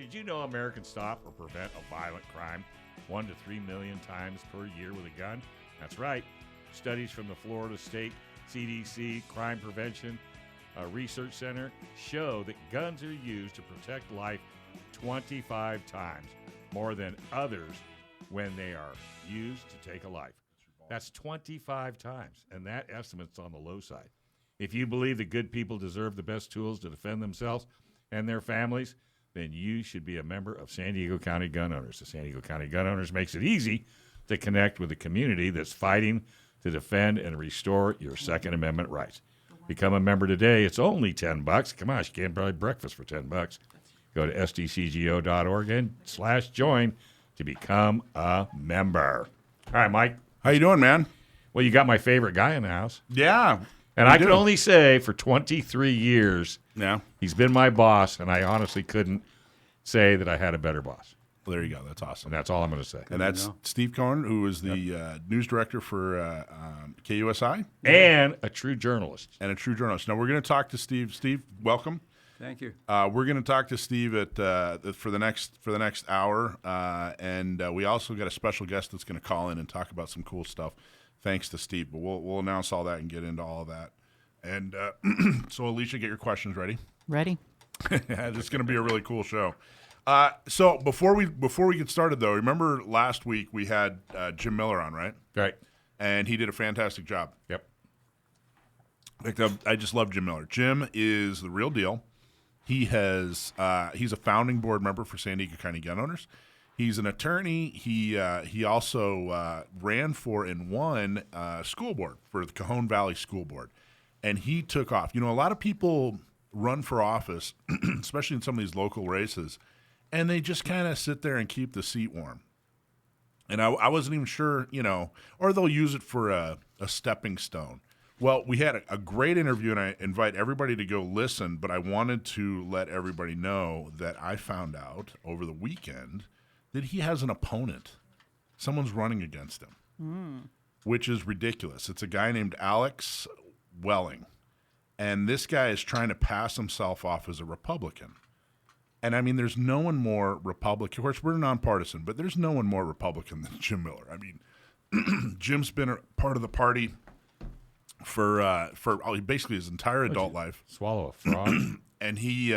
did you know Americans stop or prevent a violent crime 1 to 3 million times per year with a gun? That's right. Studies from the Florida State CDC Crime Prevention Research Center show that guns are used to protect life 25 times more than others when they are used to take a life. That's 25 times, and that estimate's on the low side. If you believe that good people deserve the best tools to defend themselves and their families, then you should be a member of San Diego County Gun Owners. The San Diego County Gun Owners makes it easy to connect with the community that's fighting to defend and restore your Second Amendment rights. Become a member today. It's only $10. Come on, you can't buy breakfast for $10. Go to sdcgo.org/join to become a member. All right, Mike. How you doing, man? Well, you got my favorite guy in the house. Yeah. And I can only say for 23 years, yeah, he's been my boss, and I honestly couldn't say that I had a better boss. Well, there you go. That's awesome. And that's all I'm going to say. And that's Steve Cohen, who is the news director for KUSI. And a true journalist. Now, we're going to talk to Steve. Steve, welcome. Thank you. We're going to talk to Steve for the next hour, and we also got a special guest that's going to call in and talk about some cool stuff. Thanks to Steve, but we'll announce all that and get into all of that. And so, Alicia, get your questions ready. Ready. It's going to be a really cool show. So before we get started, though, remember last week we had Jim Miller on, right? Right. And he did a fantastic job. Yep. I just love Jim Miller. Jim is the real deal. He's a founding board member for San Diego County Gun Owners. He's an attorney. He also ran for and won school board for the Cajon Valley School Board, and he took off. You know, a lot of people run for office, especially in some of these local races, and they just kind of sit there and keep the seat warm. And I wasn't even sure, you know, or they'll use it for a stepping stone. Well, we had a great interview, and I invite everybody to go listen, but I wanted to let everybody know that I found out over the weekend that he has an opponent. Someone's running against him, which is ridiculous. It's a guy named Alex Welling, and this guy is trying to pass himself off as a Republican. And, I mean, there's no one more Republican. Of course, we're nonpartisan, but there's no one more Republican than Jim Miller. I mean, Jim's been a part of the party for basically his entire adult life. Swallow a frog. And he,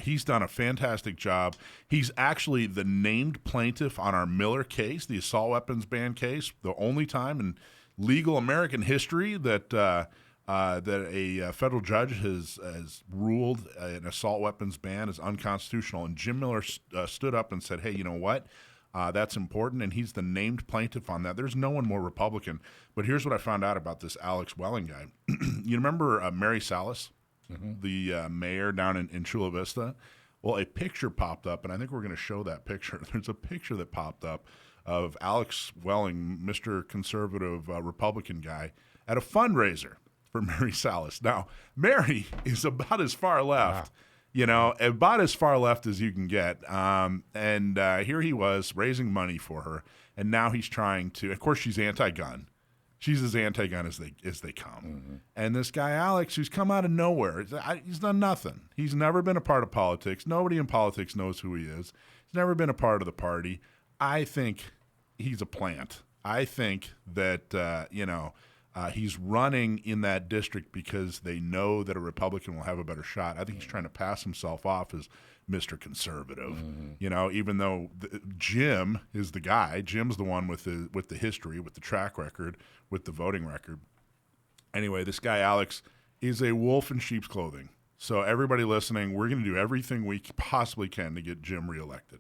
he's done a fantastic job. He's actually the named plaintiff on our Miller case, the assault weapons ban case, the only time in legal American history that a federal judge has ruled an assault weapons ban is unconstitutional. And Jim Miller stood up and said, hey, you know what? That's important, and he's the named plaintiff on that. There's no one more Republican. But here's what I found out about this Alex Welling guy. You remember Mary Salas, the mayor down in Chula Vista? Well, a picture popped up, and I think we're going to show that picture. There's a picture that popped up of Alex Welling, Mr. Conservative Republican guy, at a fundraiser for Mary Salas. Now, Mary is about as far left. Wow. You know, about as far left as you can get. And here he was raising money for her, and now he's trying to. Of course, she's anti-gun. She's as anti-gun as they come. Mm-hmm. And this guy Alex, who's come out of nowhere, he's done nothing. He's never been a part of politics. Nobody in politics knows who he is. He's never been a part of the party. I think he's a plant. I think that he's running in that district because they know that a Republican will have a better shot. I think he's trying to pass himself off as Mr. Conservative. Mm-hmm. You know, even though Jim is the guy, Jim's the one with the history, with the track record, with the voting record. Anyway, this guy Alex is a wolf in sheep's clothing. So everybody listening, we're going to do everything we possibly can to get Jim reelected.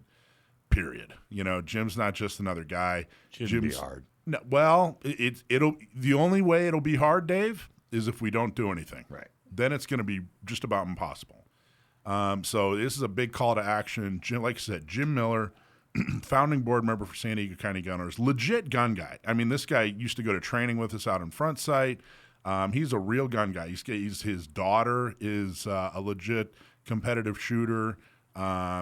Period. You know, Jim's not just another guy. Shouldn't be hard. No, well, it'll the only way it'll be hard, Dave, is if we don't do anything. Right. Then it's going to be just about impossible. So this is a big call to action. Like I said, Jim Miller, founding board member for San Diego County Gun Owners, legit gun guy. I mean, this guy used to go to training with us out in Front Sight. He's a real gun guy. His daughter is a legit competitive shooter.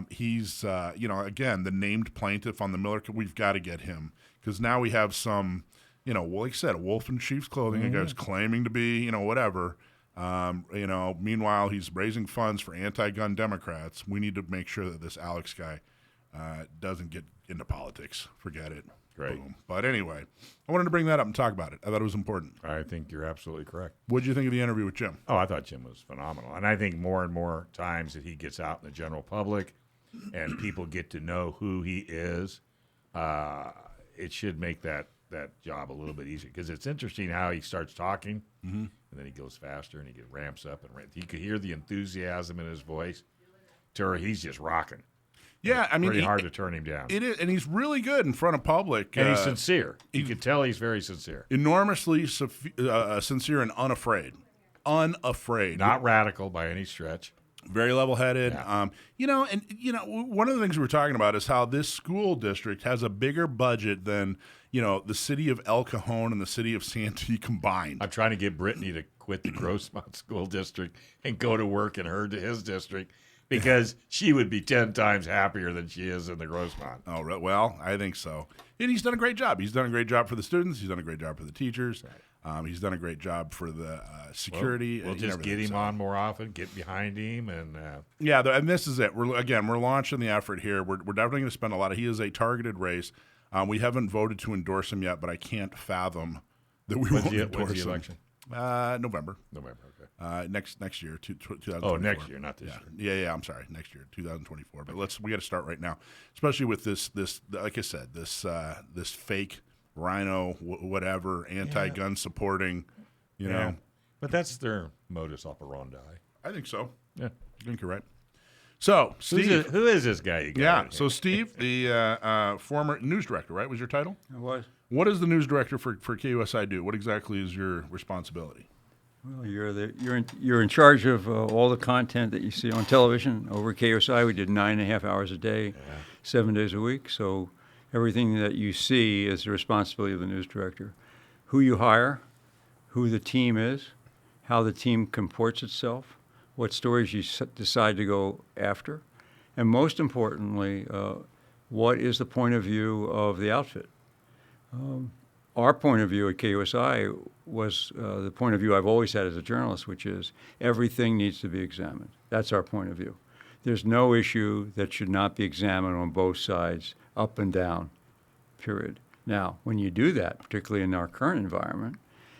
He's again, the named plaintiff on the Miller. We've got to get him. Because now we have some, like I said, a wolf in sheep's clothing. Mm-hmm. A guy who's claiming to be, whatever. Meanwhile, he's raising funds for anti-gun Democrats. We need to make sure that this Alex guy doesn't get into politics. Forget it. Great. Boom. But anyway, I wanted to bring that up and talk about it. I thought it was important. I think you're absolutely correct. What did you think of the interview with Jim? Oh, I thought Jim was phenomenal. And I think more and more times that he gets out in the general public and people get to know who he is, it should make that job a little bit easier. Because it's interesting how he starts talking, and then he goes faster and he ramps up. You could hear the enthusiasm in his voice to where he's just rocking. Yeah, I mean, pretty hard to turn him down. It is, and he's really good in front of public. And he's sincere. You can tell he's very sincere. Enormously sincere and unafraid. Unafraid. Not radical by any stretch. Very level-headed. Yeah. One of the things we were talking about is how this school district has a bigger budget than, the city of El Cajon and the city of Santee combined. I'm trying to get Brittany to quit the Grossmont School District and go to work in his district, because she would be 10 times happier than she is in the Grossmont. Oh, well, I think so. And he's done a great job. He's done a great job for the students. He's done a great job for the teachers. Right. He's done a great job for the security. We'll just get him on more often, get behind him. And and this is it. We're launching the effort here. We're definitely going to spend a lot of – he is a targeted race. We haven't voted to endorse him yet, but I can't fathom that we won't endorse him. When's the election? November. Okay. Next year, 2024. Oh, next year, not this year. Yeah. I'm sorry, next year, 2024. But we got to start right now, especially with this. Like I said, this fake rhino, whatever, anti-gun supporting. You know. But that's their modus operandi. I think so. Yeah, I think you're right. So, Steve, who is this guy? So Steve, the former news director, right? Was your title? It was. What does the news director for KUSI do? What exactly is your responsibility? Well, you're in charge of all the content that you see on television. Over at KUSI, we did 9.5 hours a day, 7 days a week. So everything that you see is the responsibility of the news director. Who you hire, who the team is, how the team comports itself, what stories you decide to go after, and most importantly, what is the point of view of the outfit. Our point of view at KUSI was the point of view I've always had as a journalist, which is everything needs to be examined. That's our point of view. There's no issue that should not be examined on both sides, up and down, period. Now, when you do that, particularly in our current environment,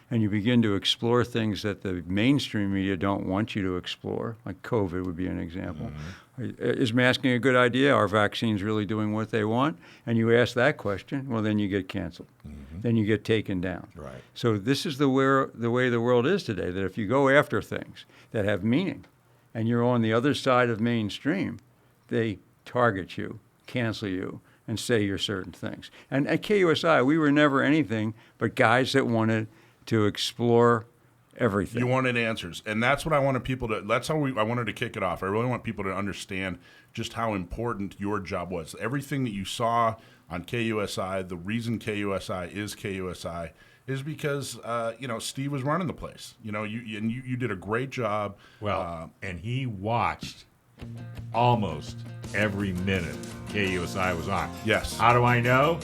and you begin to explore things that the mainstream media don't want you to explore, like COVID would be an example. Is masking a good idea? Are vaccines really doing what they want? And you ask that question, well, then you get canceled. Then you get taken down. Right. So this is the way the world is today, that if you go after things that have meaning and you're on the other side of mainstream, they target you, cancel you, and say you're certain things. And at KUSI, we were never anything but guys that wanted to explore everything. You wanted answers, and that's what I wanted people to. That's how I wanted to kick it off. I really want people to understand just how important your job was. Everything that you saw on KUSI, the reason KUSI is because Steve was running the place. You did a great job. Well, and he watched almost every minute KUSI was on. Yes. How do I know?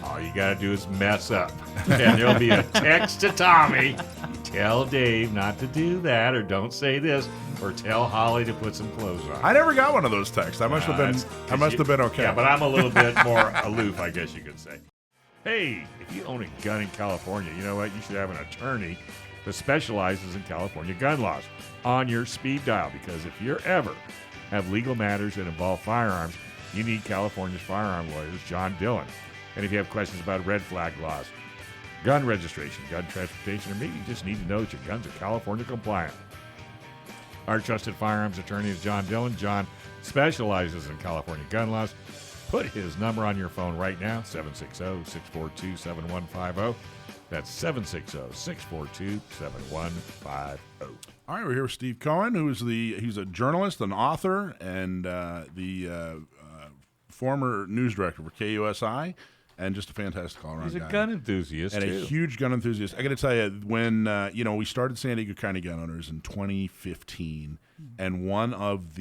All you got to do is mess up. And there'll be a text to Tommy. Tell Dave not to do that, or don't say this, or tell Holly to put some clothes on. I never got one of those texts. I must have been okay. Yeah, but I'm a little bit more aloof, I guess you could say. Hey, if you own a gun in California, you know what? You should have an attorney that specializes in California gun laws on your speed dial, because if you ever have legal matters that involve firearms, you need California's firearm lawyers, John Dillon. And if you have questions about red flag laws, gun registration, gun transportation, or maybe you just need to know that your guns are California compliant, our trusted firearms attorney is John Dillon. John specializes in California gun laws. Put his number on your phone right now, 760-642-7150. That's 760-642-7150. All right, we're here with Steve Cohen, he's a journalist, an author, and the former news director for KUSI. And just a fantastic all-around guy. He's a gun enthusiast, and too. A huge gun enthusiast. I got to tell you, when we started San Diego County Gun Owners in 2015, and one of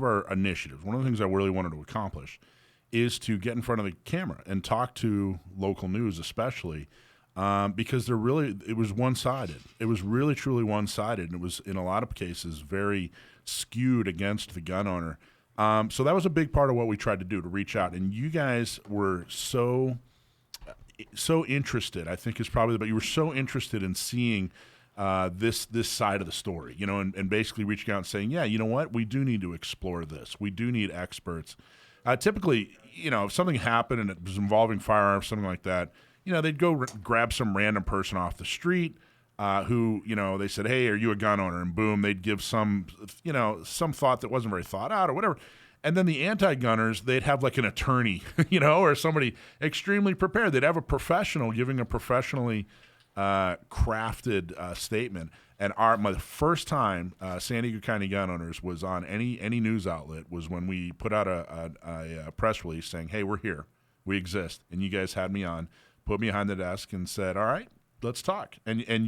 our initiatives, one of the things I really wanted to accomplish, is to get in front of the camera and talk to local news, especially because it was one-sided. It was really, truly one-sided, and it was, in a lot of cases, very skewed against the gun owner. So that was a big part of what we tried to do, to reach out. And you guys were so interested, I think is probably, but you were so interested in seeing this side of the story, and basically reaching out and saying, yeah, you know what, we do need to explore this. We do need experts. Typically, if something happened and it was involving firearms, something like that, they'd go grab some random person off the street who, they said, hey, are you a gun owner? And boom, they'd give some thought that wasn't very thought out or whatever. And then the anti-gunners, they'd have like an attorney, or somebody extremely prepared. They'd have a professional giving a professionally crafted statement. And my first time San Diego County Gun Owners was on any news outlet was when we put out a press release saying, hey, we're here. We exist. And you guys had me on, put me behind the desk and said, all right, let's talk. And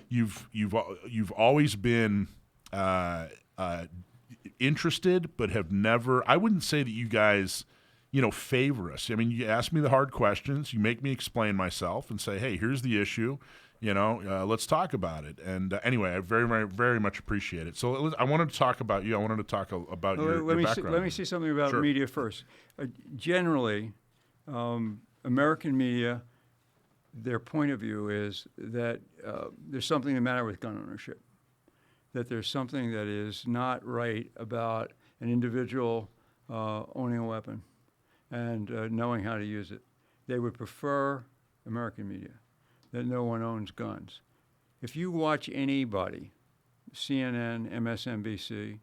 you've always been interested, but have never, I wouldn't say that you guys, favor us. I mean, you ask me the hard questions, you make me explain myself and say, hey, here's the issue, let's talk about it. And anyway, I very, very, very much appreciate it. So I wanted to talk about you. I wanted to talk about your background. Let me say something about Sure. media first. Generally, American media, their point of view is that there's something the matter with gun ownership, that there's something that is not right about an individual owning a weapon and knowing how to use it. They would prefer, American media, that no one owns guns. If you watch anybody, CNN, MSNBC,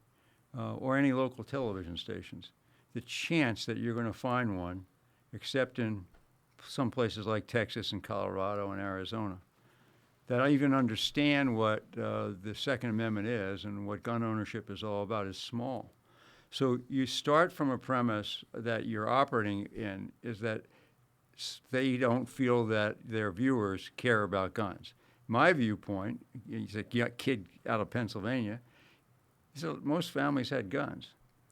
or any local television stations, the chance that you're going to find one, except in some places like Texas and Colorado and Arizona, that I even understand what the Second Amendment is and what gun ownership is all about, is small. So you start from a premise that you're operating in is that they don't feel that their viewers care about guns. My viewpoint, he's a kid out of Pennsylvania, so most families had guns,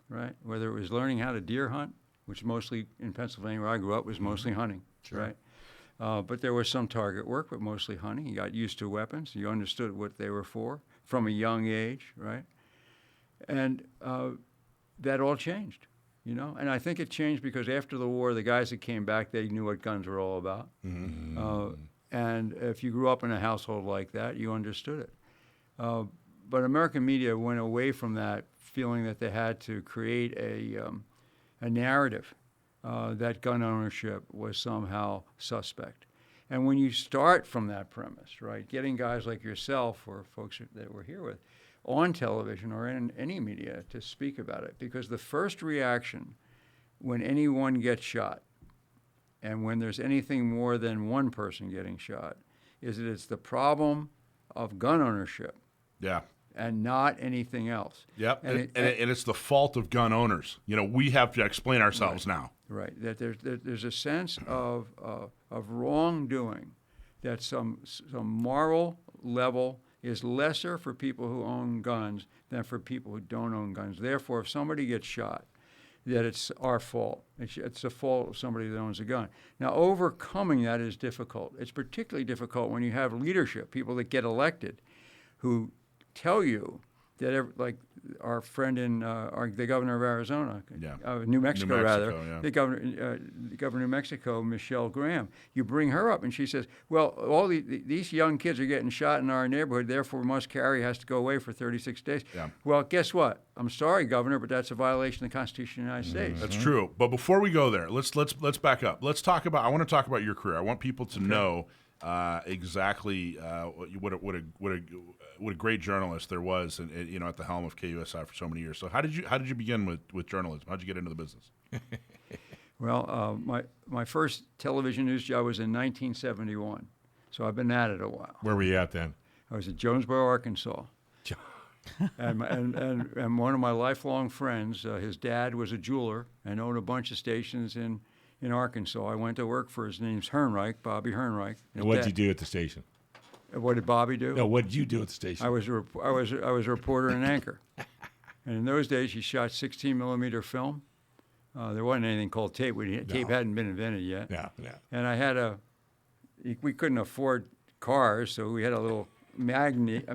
right? Whether it was learning how to deer hunt, which mostly in Pennsylvania where I grew up was mostly hunting, Sure. right? But there was some target work, but mostly hunting. You got used to weapons. You understood what they were for from a young age, right? And that all changed, And I think it changed because after the war, the guys that came back, they knew what guns were all about. Mm-hmm. And if you grew up in a household like that, you understood it. But American media went away from that, feeling that they had to create a narrative that gun ownership was somehow suspect. And when you start from that premise, right, getting guys like yourself or folks that we're here with on television or in any media to speak about it, because the first reaction when anyone gets shot and when there's anything more than one person getting shot is that it's the problem of gun ownership. Yeah. And not anything else. Yep, and it's the fault of gun owners. We have to explain ourselves now. Right, that there's a sense of wrongdoing, that some moral level is lesser for people who own guns than for people who don't own guns. Therefore, if somebody gets shot, that it's our fault. It's the fault of somebody that owns a gun. Now, overcoming that is difficult. It's particularly difficult when you have leadership, people that get elected, who tell you that, like our friend in the governor of Arizona, New Mexico, yeah. the governor of New Mexico, Michelle Graham. You bring her up, and she says, "Well, all these young kids are getting shot in our neighborhood. Therefore, must carry has to go away for 36 days." Yeah. Well, guess what? I'm sorry, Governor, but that's a violation of the Constitution of the United States. That's true. But before we go there, let's back up. I want to talk about your career. I want people to know exactly what a great journalist there was, at the helm of KUSI for so many years. So how did you begin with journalism? How did you get into the business? Well, my first television news job was in 1971, so I've been at it a while. Where were you at then? I was at Jonesboro, Arkansas. and one of my lifelong friends, his dad was a jeweler and owned a bunch of stations in Arkansas. I went to work for his name's Hernreich, Bobby Hernreich. And what did you do at the station? What did Bobby do? No, what did you do at the station? I was a reporter and anchor. And in those days, he shot 16 millimeter film. There wasn't anything called tape. Tape hadn't been invented yet. Yeah. And I had we couldn't afford cars, so we had a little magnetic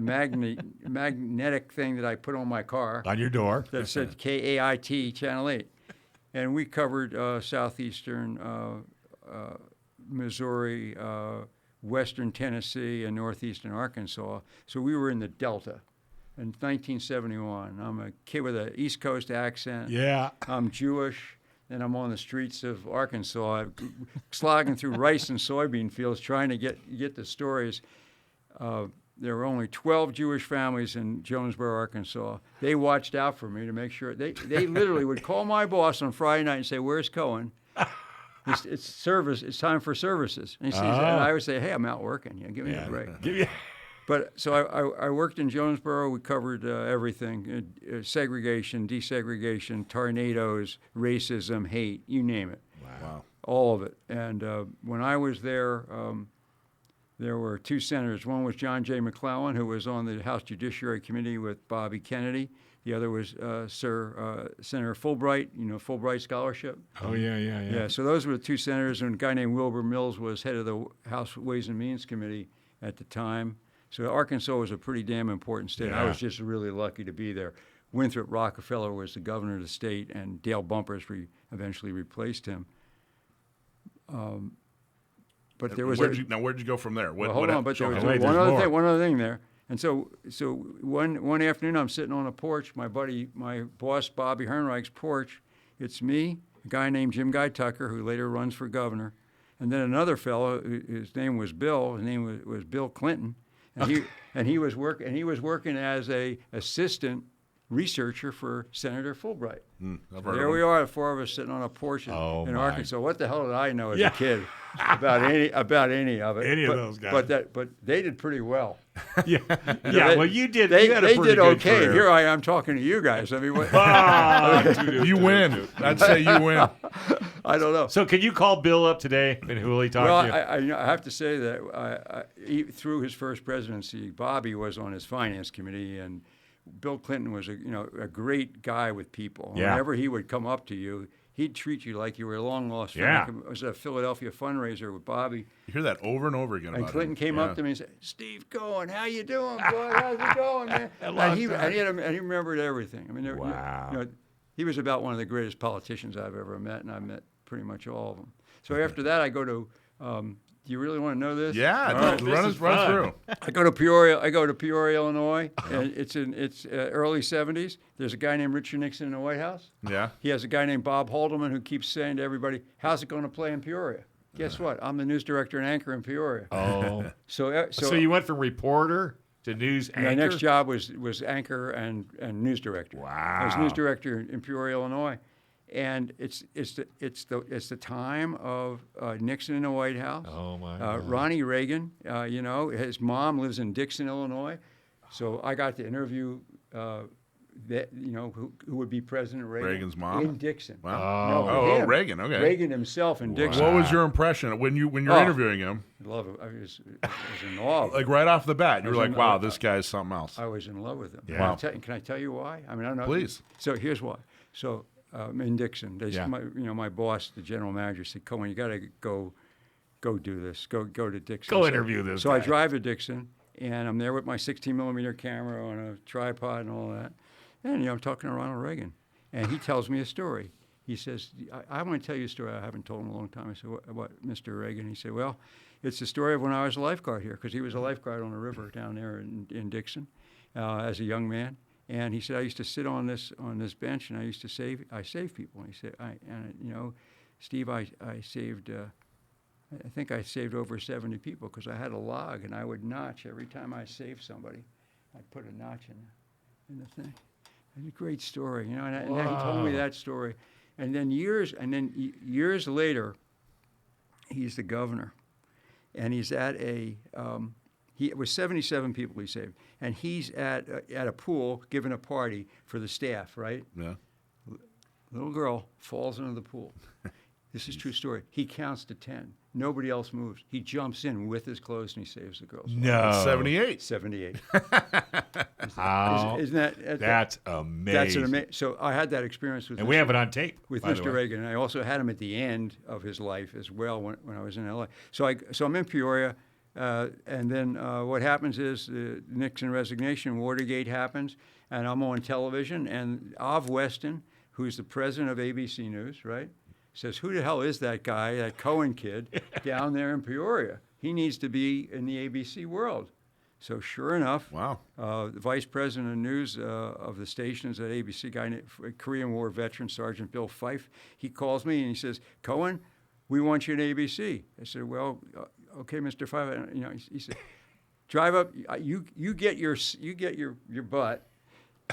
thing that I put on my car On your door. that said KAIT Channel 8. And we covered southeastern Missouri, western Tennessee, and northeastern Arkansas. So we were in the Delta in 1971. I'm a kid with an East Coast accent. Yeah. I'm Jewish, and I'm on the streets of Arkansas, slogging through rice and soybean fields trying to get the stories. There were only 12 Jewish families in Jonesboro, Arkansas. They watched out for me to make sure. They literally would call my boss on Friday night and say, "Where's Cohen? It's service. It's time for services." And, and I would say, "Hey, I'm out working. Give me a break." But so I worked in Jonesboro. We covered everything: segregation, desegregation, tornadoes, racism, hate, you name it. Wow. All of it. And when I was there, there were two senators. One was John J. McClellan, who was on the House Judiciary Committee with Bobby Kennedy. The other was Senator Fulbright, Fulbright Scholarship. Oh, yeah. Yeah, so those were the two senators, and a guy named Wilbur Mills was head of the House Ways and Means Committee at the time. So Arkansas was a pretty damn important state. Yeah. I was just really lucky to be there. Winthrop Rockefeller was the governor of the state, and Dale Bumpers eventually replaced him. But there was where'd you go from there? Hold on, but there was wait, one there's other thing there. And so one afternoon, I'm sitting on a porch, my boss Bobby Hernreich's porch. It's me, a guy named Jim Guy Tucker, who later runs for governor, and then another fellow. His name was Bill. His name was Bill Clinton, and he was working as a assistant researcher for Senator Fulbright. So there we are, the four of us sitting on a porch in Arkansas. What the hell did I know as a kid about any of it? Of those guys. But they did pretty well. Well, you did. They you had a pretty did good okay. career. Here I am talking to you guys. I mean, You win. I'd say you win. I don't know. So, can you call Bill up today and will he talk to you? I have to say that through his first presidency, Bobby was on his finance committee, and Bill Clinton was a great guy with people. Yeah. Whenever he would come up to you, he'd treat you like you were a long lost friend. I was at a Philadelphia fundraiser with Bobby. You hear that over and over again. And about Clinton him. came up to me and said, "Steve Cohen, how you doing, boy? How's it going, man?" And he remembered everything. I mean, wow. He was about one of the greatest politicians I've ever met, and I met pretty much all of them. So after that, I go to. Do you really want to know this? Yeah, run us through. I go to Peoria, Illinois, and it's early '70s. There's a guy named Richard Nixon in the White House. Yeah. He has a guy named Bob Haldeman who keeps saying to everybody, "How's it going to play in Peoria?" Guess what? I'm the news director and anchor in Peoria. Oh. So you went from reporter to news anchor? My next job was anchor and news director. Wow. I was news director in Peoria, Illinois. And it's the time of Nixon in the White House. Oh my God. Ronald Regan, his mom lives in Dixon, Illinois, so I got to interview who would be President Reagan. Reagan's mom in Dixon. Wow. No, Reagan. Okay. Reagan himself in Dixon. What was your impression when you're interviewing him? I love it. I was in awe. Like right off the bat, you were like, "Wow, this guy's something else." I was in love with him. Yeah. Wow. Can I tell you why? I mean, I don't know. Please. So here's why. So. In Dixon, my boss, the general manager, said, "Cohen, you got to go do this. Go to Dixon. Go interview this So guy. I drive to Dixon, and I'm there with my 16mm camera on a tripod and all that. And I'm talking to Ronald Reagan, and he tells me a story. He says, "I want to tell you a story I haven't told in a long time." I said, "What, Mr. Reagan?" He said, "Well, it's the story of when I was a lifeguard here, because he was a lifeguard on the river down there in Dixon as a young man." And he said, "I used to sit on this bench, and I saved people." And he said, "Steve, I saved. I think I saved over 70 people because I had a log, and I would notch every time I saved somebody. I'd put a notch in the thing." It's a great story, And he told me that story, and then years later, he's the governor, and he's at it was 77 people he saved, and he's at a pool giving a party for the staff, right? Yeah. Little girl falls into the pool, This is true story. He counts to 10. Nobody else moves. He jumps in with his clothes and he saves the girl's life. No. 78. 78. How? Isn't that? That's amazing. That's an amazing. So I had that experience with. And we have it on tape with by the Mr. way. Reagan. And I also had him at the end of his life as well when I was in L.A. So I'm in Peoria, and then what happens is Nixon resignation, Watergate happens, and I'm on television, and Av Weston, who's the president of ABC News, right, says, "Who the hell is that guy, that Cohen kid, down there in Peoria? He needs to be in the ABC world." So sure enough, Wow. The vice president of news of the stations at ABC, guy, Korean War veteran Sergeant Bill Fife, he calls me and he says, "Cohen, we want you at ABC." I said, "Well, okay, Mr. Fife." You know, he said, "Drive up. You get your butt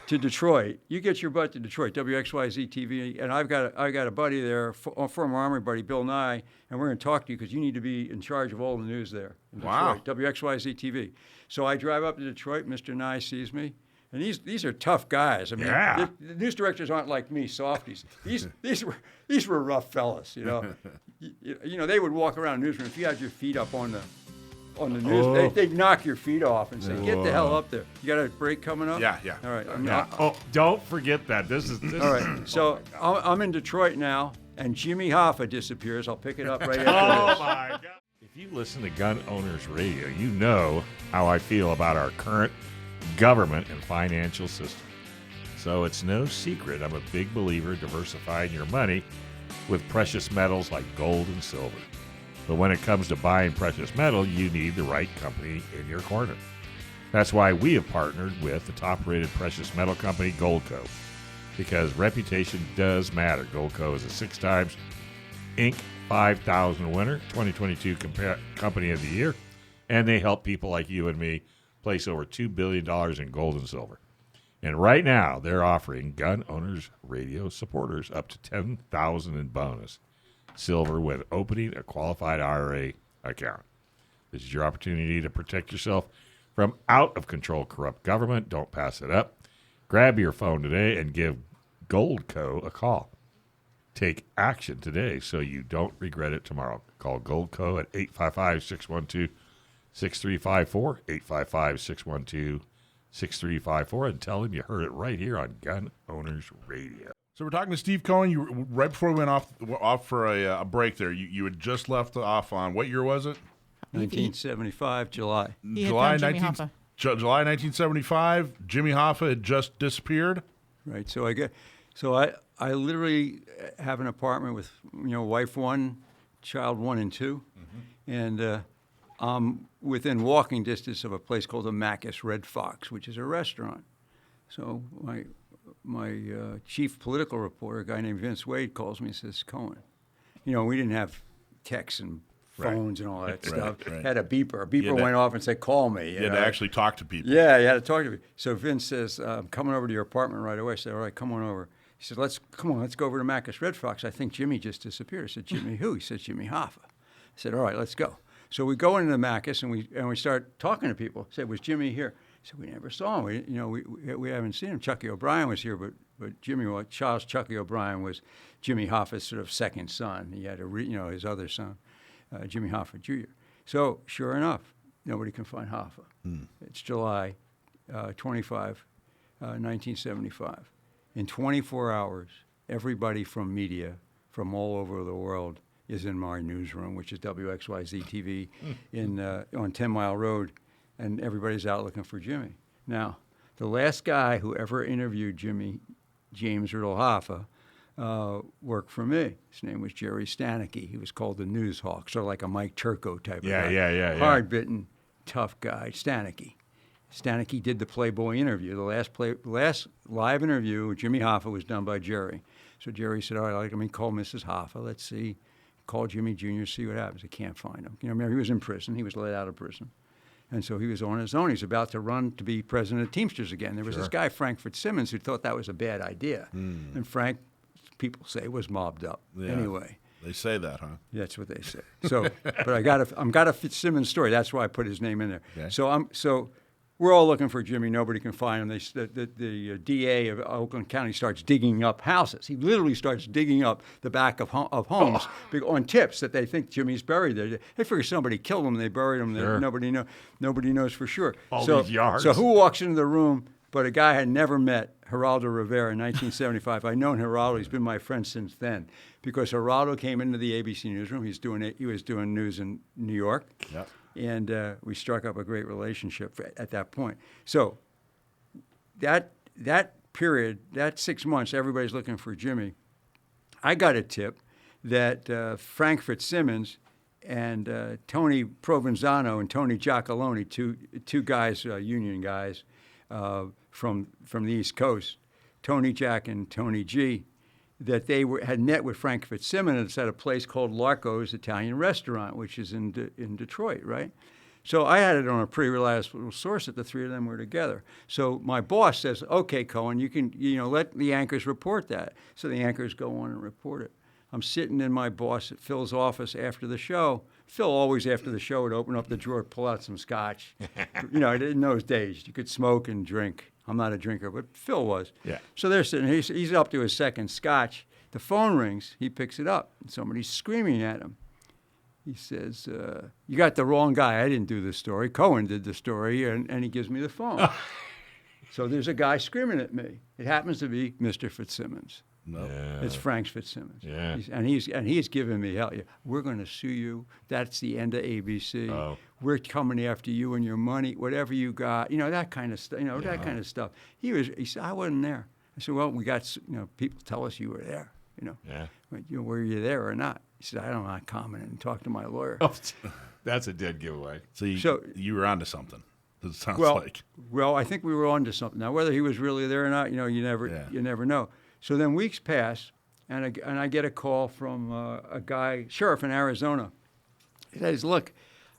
to Detroit. You get your butt to Detroit, WXYZ TV, and I've got a buddy there, a former Army buddy, Bill Nye, and we're going to talk to you because you need to be in charge of all the news there in Wow. Detroit, WXYZ TV." So I drive up to Detroit. Mr. Nye sees me, and these are tough guys. I mean, Yeah. the news directors aren't like me, softies. These were rough fellas, you know. You know, they would walk around the newsroom if you had your feet up on the news. Oh. They'd knock your feet off and say, "Get the hell up there." You got a break coming up? Yeah. All right. Yeah. Don't forget that. This is All right. So I'm in Detroit now, and Jimmy Hoffa disappears. I'll pick it up right Oh after this. my God. If you listen to Gun Owners Radio, you know how I feel about our current government and financial system. So it's no secret I'm a big believer in diversifying your money with precious metals like gold and silver. But when it comes to buying precious metal, you need the right company in your corner. That's why we have partnered with the top-rated precious metal company, Goldco. Because reputation does matter. Goldco is a 6 times Inc. 5,000 winner, 2022 Company of the Year, and they help people like you and me place over $2 billion in gold and silver. And right now, they're offering Gun Owners Radio supporters up to $10,000 in bonus silver when opening a qualified IRA account. This is your opportunity to protect yourself from out-of-control corrupt government. Don't pass it up. Grab your phone today and give Goldco a call. Take action today so you don't regret it tomorrow. Call Goldco at 855-612-6354, 855-612-6354, and tell them you heard it right here on Gun Owners Radio. So we're talking to Steve Cohen. You right before we went off for a break there. You had just left off on what year was it? 1975, July. He had found Jimmy Hoffa. July 1975. Jimmy Hoffa had just disappeared. Right. So I literally have an apartment with wife 1, child 1 and 2, and I'm within walking distance of a place called the Macus Red Fox, which is a restaurant. So my chief political reporter, a guy named Vince Wade, calls me and says, "Cohen, we didn't have texts and phones and all that stuff. Right. Had a beaper. A beeper went off and said, 'Call me.' You had to actually talk to people. Yeah, you had to talk to me. So Vince says, "I'm coming over to your apartment right away." I said, "All right, come on over." He said, let's go over to Macus Red Fox. I think Jimmy just disappeared." I said, "Jimmy who?" He said, "Jimmy Hoffa." I said, "All right, let's go." So we go into the Macus and we start talking to people. I said, "Was Jimmy here?" I said, "We never saw him. We haven't seen him. Chucky O'Brien was here, but Charles Chucky O'Brien was Jimmy Hoffa's sort of second son. He had his other son, Jimmy Hoffa Jr. So sure enough, nobody can find Hoffa. It's July 25, 1975. In 24 hours, everybody from media from all over the world is in my newsroom, which is WXYZ TV on 10 Mile Road, and everybody's out looking for Jimmy. Now, the last guy who ever interviewed Jimmy, James Riddle Hoffa, worked for me. His name was Jerry Stanicky. He was called the News Hawk, sort of like a Mike Turco type of guy. Yeah. Hard-bitten, tough guy, Stanicky. Stanicky did the Playboy interview. The last live interview with Jimmy Hoffa was done by Jerry. So Jerry said, "All right, let me call Mrs. Hoffa. Let's see. Call Jimmy Jr., see what happens." I can't find him. Remember, he was in prison. He was let out of prison. And so he was on his own. He's about to run to be president of Teamsters again. There was this guy, Frank Fitzsimmons, who thought that was a bad idea. And Frank, people say, was mobbed up. Yeah. Anyway. They say that, huh? That's what they say. So, but I've got a Fitzsimmons story. That's why I put his name in there. Okay. So we're all looking for Jimmy. Nobody can find him. The DA of Oakland County starts digging up houses. He literally starts digging up the back of homes on tips that they think Jimmy's buried there. They figure somebody killed him. They buried him. Sure. Nobody knows for sure. All these yards. So who walks into the room but a guy I had never met, Geraldo Rivera, in 1975. I've known Geraldo. He's been my friend since then because Geraldo came into the ABC newsroom. He was doing news in New York. Yep. And we struck up a great relationship at that point. So that period, that 6 months, everybody's looking for Jimmy. I got a tip that Frank Fitzsimmons and Tony Provenzano and Tony Giacalone, two guys, union guys from the East Coast, Tony Jack and Tony G, that they had met with Frank Fitzsimmons at a place called Larco's Italian Restaurant, which is in Detroit, right? So I had it on a pretty reliable source that the three of them were together. So my boss says, "Okay, Cohen, you can let the anchors report that." So the anchors go on and report it. I'm sitting in my boss at Phil's office after the show. Phil always after the show would open up the drawer, pull out some scotch. In those days you could smoke and drink. I'm not a drinker, but Phil was. Yeah. So they're sitting. He's up to his second scotch. The phone rings. He picks it up. And somebody's screaming at him. He says, "You got the wrong guy. I didn't do the story. Cohen did the story." And he gives me the phone. So there's a guy screaming at me. It happens to be Mr. Fitzsimmons. No. Yeah. It's Frank Fitzsimmons. Yeah. He's giving me hell. Yeah, we're going to sue you. That's the end of ABC. Oh. We're coming after you and your money, whatever you got. That kind of stuff. That kind of stuff. He said, "I wasn't there." I said, "Well, we got people tell us you were there. Yeah. Were you there or not?" He said, "I don't want to comment and talk to my lawyer." Oh, that's a dead giveaway. So you were onto something. It sounds like. Well, I think we were onto something. Now, whether he was really there or not, you never know. So then weeks pass, and I get a call from a guy, sheriff in Arizona. He says, "Look,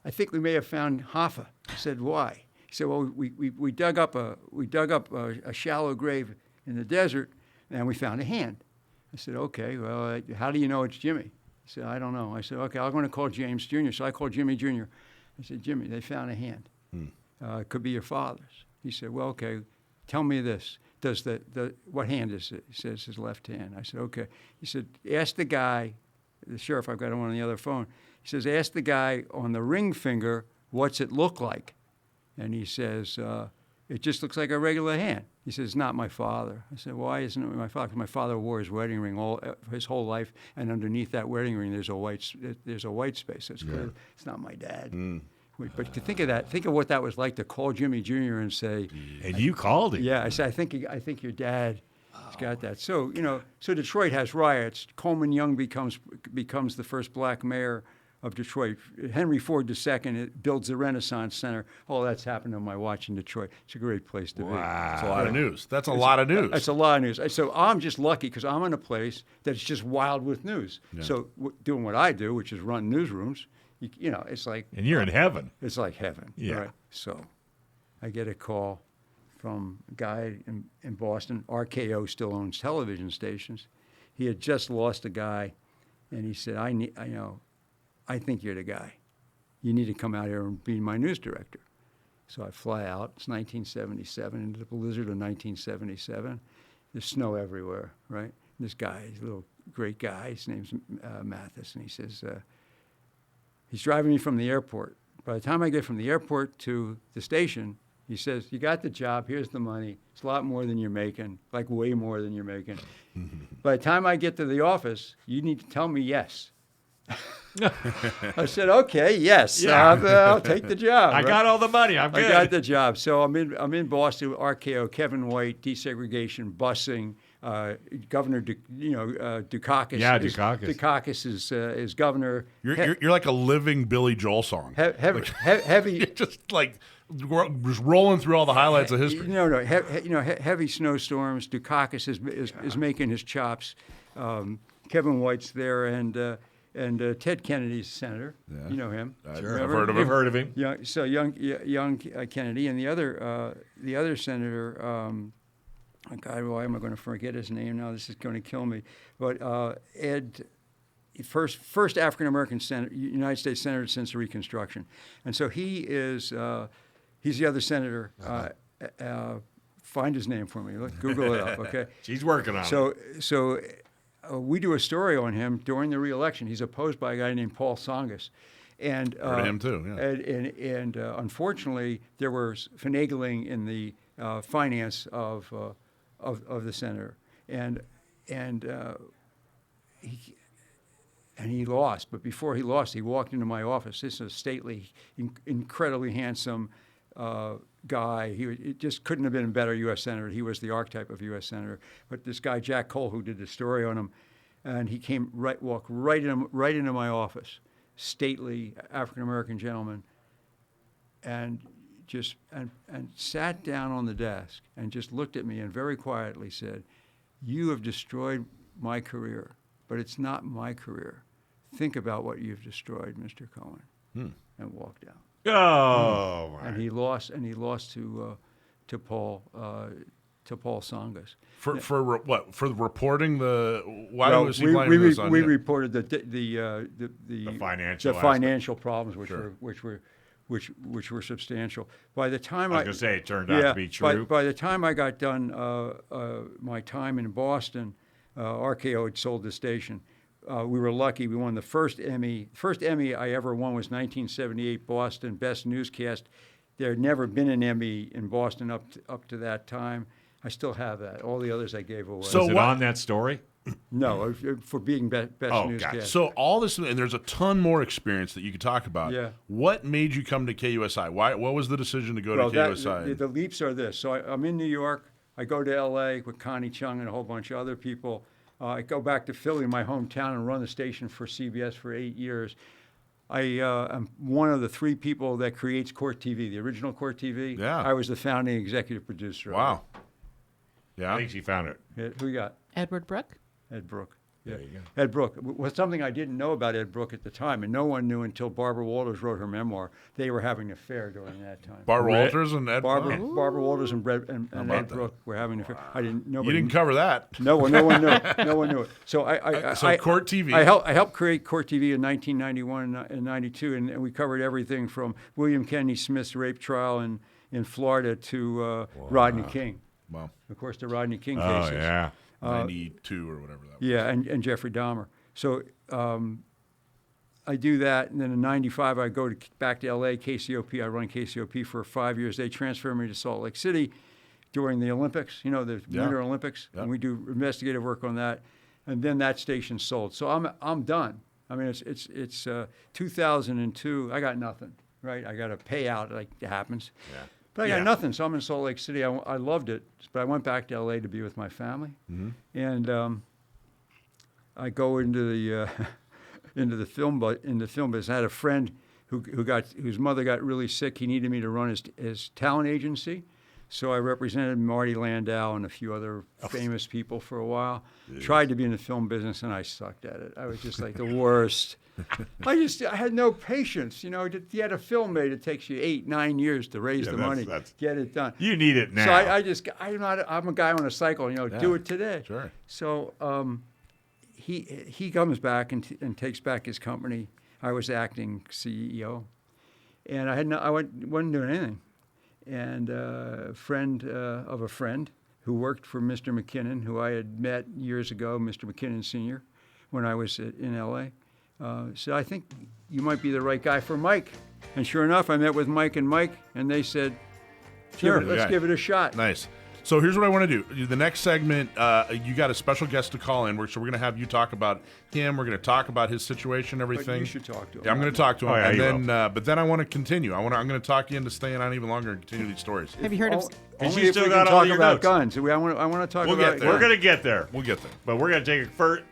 I think we may have found Hoffa." I said, "Why?" He said, "Well, we dug up a shallow grave in the desert, and we found a hand." I said, "Okay, well, how do you know it's Jimmy?" He said, "I don't know." I said, "Okay, I'm going to call James Jr." So I called Jimmy Jr. I said, "Jimmy, they found a hand. It could be your father's." He said, "Well, okay, tell me this. Does what hand is it?" He says his left hand. I said, "Okay." He said, "Ask the guy," the sheriff, I've got him on the other phone. He says, "Ask the guy on the ring finger, what's it look like?" And he says, "It just looks like a regular hand." He says, "It's not my father." I said, "Why isn't it my father?" Because my father wore his wedding ring his whole life, and underneath that wedding ring, there's a white space. It's clear. It's not my dad. But to think of that, think of what that was like to call Jimmy Jr. and say, And you called him. "Yeah," I said, I think your dad has got that." So so Detroit has riots. Coleman Young becomes the first black mayor of Detroit. Henry Ford II builds the Renaissance Center. All that's happened on my watch in Detroit. It's a great place to be. That's a lot of news. That's a lot of news. That's a lot of news. So I'm just lucky because I'm in a place that's just wild with news. Yeah. So doing what I do, which is run newsrooms, it's like... And you're in heaven. It's like heaven. Yeah. Right? So I get a call from a guy in Boston. RKO still owns television stations. He had just lost a guy, and he said, I think you're the guy. You need to come out here and be my news director." So I fly out. It's 1977, into the blizzard of 1977. There's snow everywhere, right? This guy, he's a little great guy. His name's Mathis, and he says, he's driving me from the airport. By the time I get from the airport to the station, he says, "You got the job. Here's the money. It's a lot more than you're making, like way more than you're making. By the time I get to the office, you need to tell me yes." I said, "Okay, yes, Yeah. I'll take the job." I got all the money. I'm good. I got the job. So I'm in Boston with RKO, Kevin White, desegregation, busing, Governor Dukakis. Yeah, Dukakis. Dukakis is governor. You're like a living Billy Joel song. Heavy. You're just like just rolling through all the highlights of history. Heavy snowstorms. Dukakis is making his chops. Kevin White's there, and Ted Kennedy's senator. Yeah. You know him. Sure. I've heard of him. You've heard of him. Young Kennedy, and the other senator. God, why am I going to forget his name now? This is going to kill me. But Ed, first African American United States senator since Reconstruction, and so he is He's the other senator. Find his name for me. Google it up, okay? She's working on it. So we do a story on him during the re-election. He's opposed by a guy named Paul Tsongas. And Heard of him too, yeah. And unfortunately, there was finagling in the finance of the senator, and he lost. But before he lost, he walked into my office. This is a stately, incredibly handsome guy. He just couldn't have been a better U.S. senator. He was the archetype of U.S. senator. But this guy Jack Cole, who did the story on him, and he walked right into my office. Stately African American gentleman, and sat down on the desk and just looked at me and very quietly said, "You have destroyed my career, but it's not my career. Think about what you've destroyed, Mr. Cohen," and walked out. Oh, my. And he lost to Paul Tsongas. For what? For reporting why Well, was he blaming this on we you? reported the financial problems, which were substantial. By the time I was going to say, it turned out to be true. By the time I got done my time in Boston, RKO had sold the station. We were lucky. We won the first Emmy. First Emmy I ever won was 1978 Boston Best Newscast. There had never been an Emmy in Boston up to that time. I still have that. All the others I gave away. So Is it on that story? No, for being best newscast. gotcha. So all this, and there's a ton more experience that you could talk about. Yeah. What made you come to KUSI? What was the decision to go to KUSI? The leaps are this. So I'm in New York. I go to L.A. with Connie Chung and a whole bunch of other people. I go back to Philly, my hometown, and run the station for CBS for 8 years. I am one of the 3 people that creates Court TV, the original Court TV. Yeah. I was the founding executive producer. Wow. I think she found it. Who you got? Edward Brooke? Ed Brooke. Yeah. There you go. Ed Brooke was something I didn't know about Ed Brooke at the time, and no one knew until Barbara Walters wrote her memoir. They were having an affair during that time. Barbara Walters and Ed. Barbara Oh. Walters and Ed Brooke were having an affair. I didn't know. You didn't cover that. No one knew. No one knew it. So Court TV. I helped create Court TV in 1991 and 92, and we covered everything from William Kennedy Smith's rape trial in Florida to Rodney King. Wow. Of course, the Rodney King Oh, cases. yeah. 92 or whatever that was. Yeah, and Jeffrey Dahmer. So I do that, and then in 95 I go back to L.A., KCOP. I run KCOP for 5 years. They transfer me to Salt Lake City during the Olympics, the Winter Olympics, and we do investigative work on that. And then that station's sold. So I'm done. I mean, it's 2002. I got nothing, right? I got a payout, like it happens. Yeah. But I got nothing, so I'm in Salt Lake City. I loved it, but I went back to L.A. to be with my family, and I go into the film business. I had a friend whose mother got really sick. He needed me to run his talent agency, so I represented Marty Landau and a few other famous people for a while. Tried to be in the film business, and I sucked at it. I was just like the worst. I had no patience. You had a film made. It takes you 8-9 years to raise the money, get it done. You need it now. So I'm a guy on a cycle. Do it today. Sure. So he comes back and takes back his company. I was acting CEO, and I wasn't doing anything. And a friend of a friend who worked for Mr. McKinnon, who I had met years ago, Mr. McKinnon Sr., when I was in L.A., said, I think you might be the right guy for Mike. And sure enough, I met with Mike, and they said, sure, let's give it a shot. Nice. So here's what I want to do. The next segment, you got a special guest to call in. So we're going to have you talk about him. We're going to talk about his situation, everything. But you should talk to him. Yeah, I'm going to talk to him. Oh, yeah, and then, but then I want to continue. I'm going to talk you into staying on even longer and continue these stories. Have you heard of... Only you if still we got can all talk your about notes. guns. I want to talk We'll about get there. We're going to get there. We'll get there. But we're going to take it first.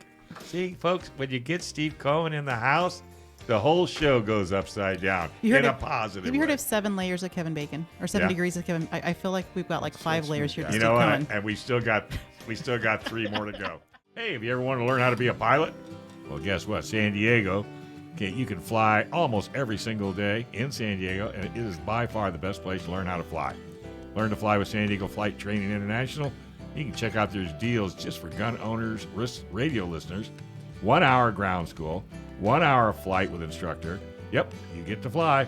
See, folks, when you get Steve Cohen in the house, the whole show goes upside down in a positive Have you heard way. of 7 layers of Kevin Bacon or 7 degrees of Kevin? I feel like we've got like 5 layers here. To You Steve know what? Cohen. And we still got 3 more to go. Hey, have you ever wanted to learn how to be a pilot? Well, guess what? San Diego, you can fly almost every single day in San Diego, and it is by far the best place to learn how to fly. Learn to fly with San Diego Flight Training International. You can check out their deals just for gun owners, radio listeners. 1 hour ground school, 1 hour flight with instructor. Yep, you get to fly.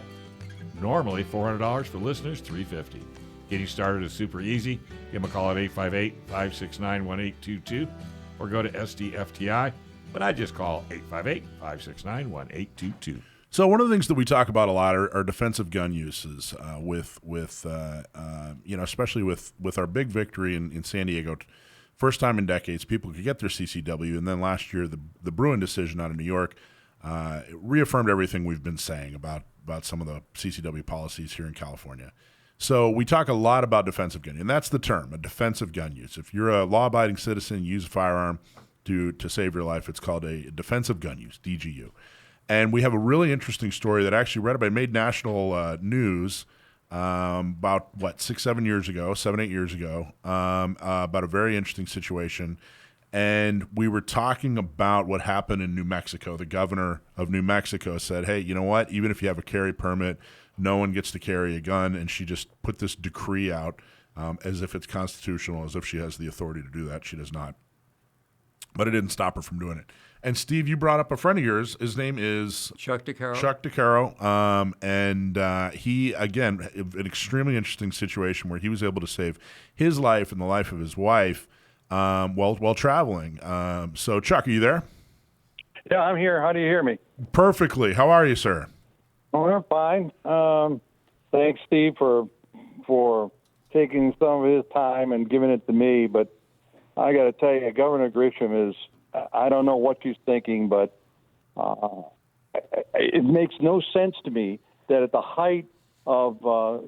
Normally $400 for listeners, $350. Getting started is super easy. Give them a call at 858-569-1822 or go to SDFTI, but I just call 858-569-1822. So one of the things that we talk about a lot are defensive gun uses, especially with our big victory in San Diego. First time in decades, people could get their CCW, and then last year the Bruin decision out of New York it reaffirmed everything we've been saying about some of the CCW policies here in California. So we talk a lot about defensive gun, and that's the term, a defensive gun use. If you're a law-abiding citizen, use a firearm to save your life, it's called a defensive gun use, DGU. And we have a really interesting story that actually made national news about, 7, 8 years ago, about a very interesting situation. And we were talking about what happened in New Mexico. The governor of New Mexico said, hey, you know what? Even if you have a carry permit, no one gets to carry a gun. And she just put this decree out as if it's constitutional, as if she has the authority to do that. She does not. But it didn't stop her from doing it. And, Steve, you brought up a friend of yours. His name is Chuck DeCaro. He, again, an extremely interesting situation where he was able to save his life and the life of his wife while traveling. So, Chuck, are you there? Yeah, I'm here. How do you hear me? Perfectly. How are you, sir? Oh, I'm fine. Thanks, Steve, for taking some of his time and giving it to me. But I got to tell you, Governor Grisham I don't know what she's thinking, but it makes no sense to me that at the height of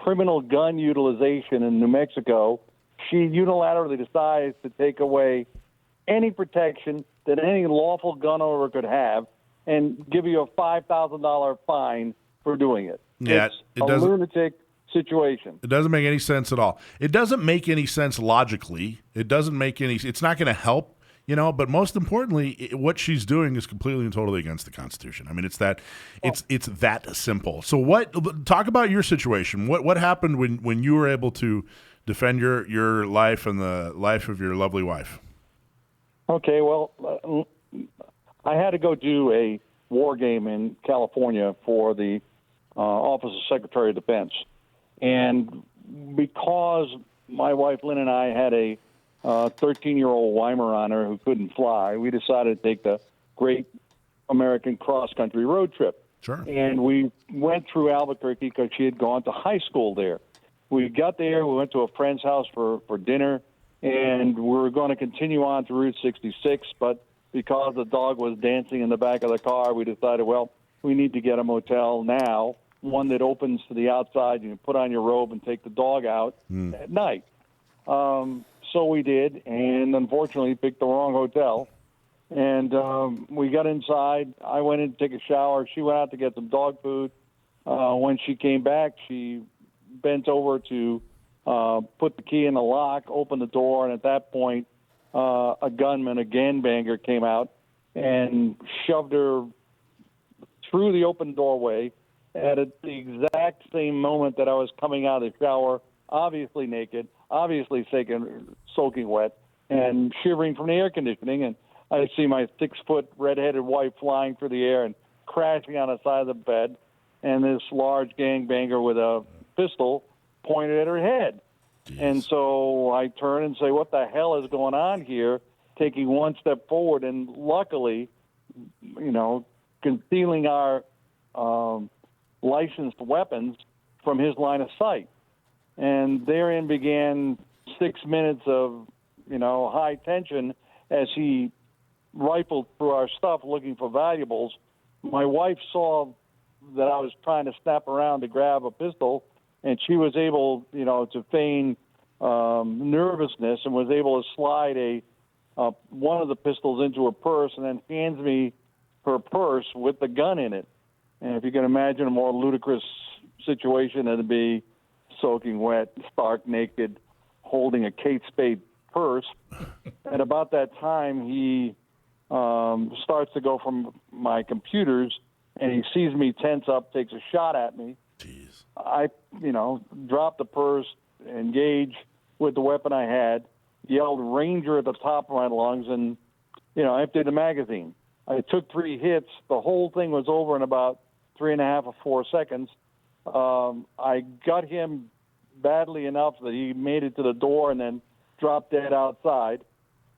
criminal gun utilization in New Mexico, she unilaterally decides to take away any protection that any lawful gun owner could have and give you a $5,000 fine for doing it. Yeah, it's a lunatic situation. It doesn't make any sense at all. It doesn't make any sense logically. It's not going to help. But most importantly, what she's doing is completely and totally against the Constitution. I mean, it's that simple. So talk about your situation. What happened when you were able to defend your life and the life of your lovely wife? Okay, well, I had to go do a war game in California for the Office of Secretary of Defense. And because my wife Lynne and I had a 13-year-old Weimaraner who couldn't fly, we decided to take the Great American Cross-Country Road Trip. Sure. And we went through Albuquerque because she had gone to high school there. We got there, we went to a friend's house for dinner, and we were going to continue on to Route 66, but because the dog was dancing in the back of the car, we decided, well, we need to get a motel now, one that opens to the outside. You can put on your robe and take the dog out at night. So we did, and unfortunately picked the wrong hotel. And we got inside. I went in to take a shower. She went out to get some dog food. When she came back, she bent over to put the key in the lock, opened the door, and at that point, a gunman, a gangbanger, came out and shoved her through the open doorway at the exact same moment that I was coming out of the shower, obviously naked, obviously soaking wet, and shivering from the air conditioning. And I see my 6-foot redheaded wife flying through the air and crashing on the side of the bed, and this large gangbanger with a pistol pointed at her head. Jeez. And so I turn and say, what the hell is going on here? Taking one step forward, and luckily, concealing our licensed weapons from his line of sight. And therein began 6 minutes of, high tension as he rifled through our stuff looking for valuables. My wife saw that I was trying to snap around to grab a pistol, and she was able, to feign nervousness and was able to slide one of the pistols into her purse and then hands me her purse with the gun in it. And if you can imagine a more ludicrous situation, it'd be soaking wet, stark naked, holding a Kate Spade purse. At about that time, he starts to go from my computers, and he sees me tense up, takes a shot at me. Jeez. I, dropped the purse, engaged with the weapon I had, yelled Ranger at the top of my lungs, and, emptied the magazine. I took 3 hits. The whole thing was over in about 3.5 or 4 seconds. I got him badly enough that he made it to the door and then dropped dead outside.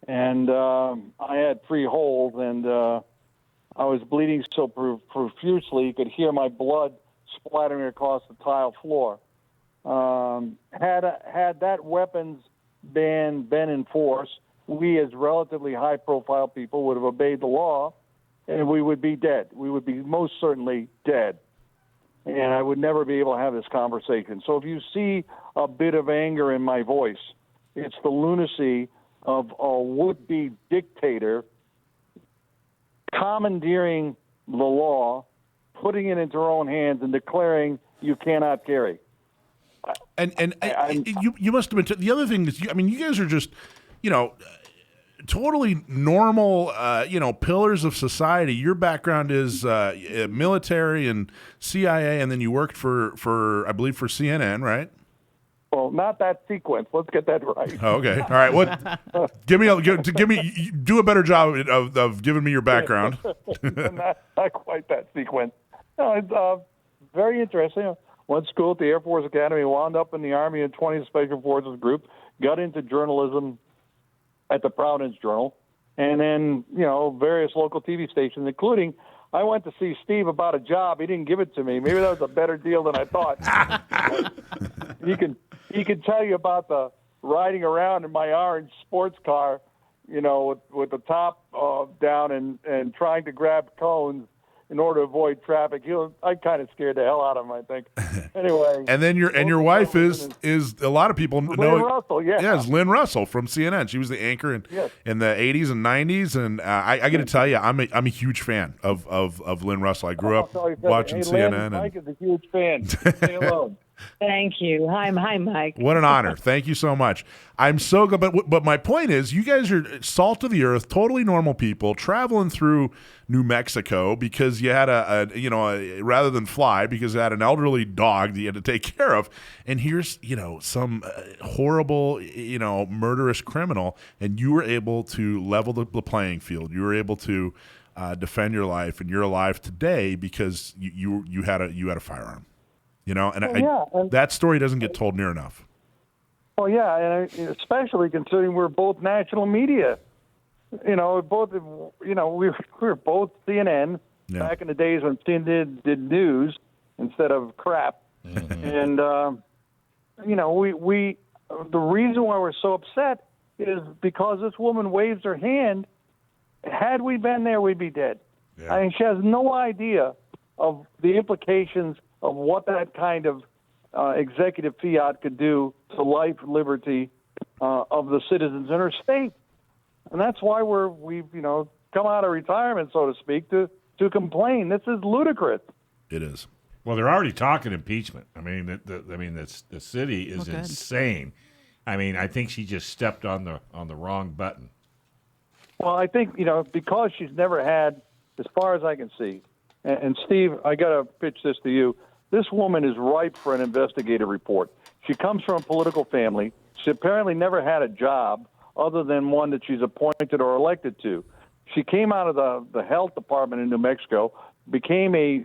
And I had 3 holes, and I was bleeding so profusely you could hear my blood splattering across the tile floor. Had that weapons ban been in force, we as relatively high-profile people would have obeyed the law, and we would be dead. We would be most certainly dead. And I would never be able to have this conversation. So if you see a bit of anger in my voice, it's the lunacy of a would-be dictator commandeering the law, putting it into her own hands, and declaring you cannot carry. And you must have been. The other thing is, you guys are just, totally normal, pillars of society. Your background is military and CIA, and then you worked for I believe for CNN, right? Well, not that sequence. Let's get that right. Oh, okay. All right. What? Do a better job of giving me your background. not quite that sequence. No, it's very interesting. Went to school at the Air Force Academy, wound up in the Army and 20th Special Forces Group, got into journalism at the Providence Journal, and then, various local TV stations, including I went to see Steve about a job. He didn't give it to me. Maybe that was a better deal than I thought. He can tell you about the riding around in my orange sports car, with the top down and trying to grab cones in order to avoid traffic. I kind of scared the hell out of him, I think. Anyway. And then your wife is a lot of people know. Lynne Russell, yeah. Yeah, it's Lynne Russell from CNN. She was the anchor in the 80s and 90s, and I got to tell you, I'm a huge fan of Lynne Russell. I grew up watching CNN. Mike is a huge fan. Stay alone. Thank you. Hi, Mike. What an honor. Thank you so much. I'm so good. But my point is, you guys are salt of the earth, totally normal people traveling through New Mexico because you had rather than fly, because you had an elderly dog that you had to take care of. And here's, some horrible, murderous criminal, and you were able to level the playing field. You were able to defend your life, and you're alive today because you had a firearm. And that story doesn't get told near enough. Well, yeah, and especially considering we're both national media. We were both CNN back in the days when CNN did news instead of crap. And we the reason why we're so upset is because this woman waves her hand. Had we been there, we'd be dead. Yeah. I mean, she has no idea of the implications of what that kind of executive fiat could do to life, liberty of the citizens in her state, and that's why we've come out of retirement, so to speak, to complain. This is ludicrous. It is. Well, they're already talking impeachment. I mean, the city is insane. I mean, I think she just stepped on the wrong button. Well, I think because she's never had, as far as I can see. And Steve, I got to pitch this to you. This woman is ripe for an investigative report. She comes from a political family. She apparently never had a job other than one that she's appointed or elected to. She came out of the health department in New Mexico, became a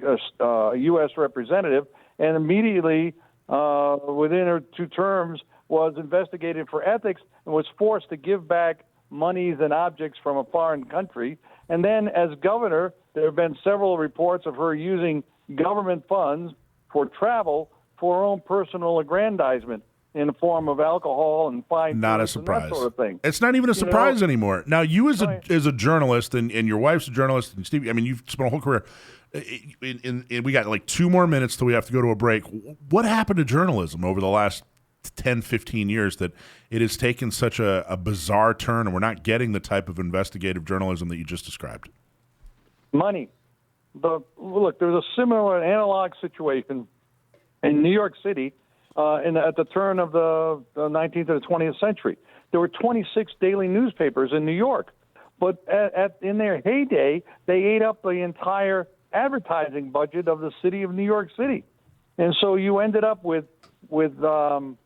U.S. representative, and immediately within her 2 terms was investigated for ethics and was forced to give back monies and objects from a foreign country. And then as governor, there have been several reports of her using government funds for travel for her own personal aggrandizement in the form of alcohol and fine not a and surprise. that sort of thing. It's not even a surprise anymore. Now, you as a journalist, and your wife's a journalist, and Steve, I mean, you've spent a whole career. We got like 2 more minutes till we have to go to a break. What happened to journalism over the last 10, 15 years that it has taken such a bizarre turn, and we're not getting the type of investigative journalism that you just described? Money. Look, there's a similar analog situation in New York City at the turn of the 19th or the 20th century. There were 26 daily newspapers in New York, but in their heyday, they ate up the entire advertising budget of the city of New York City. And so you ended up with one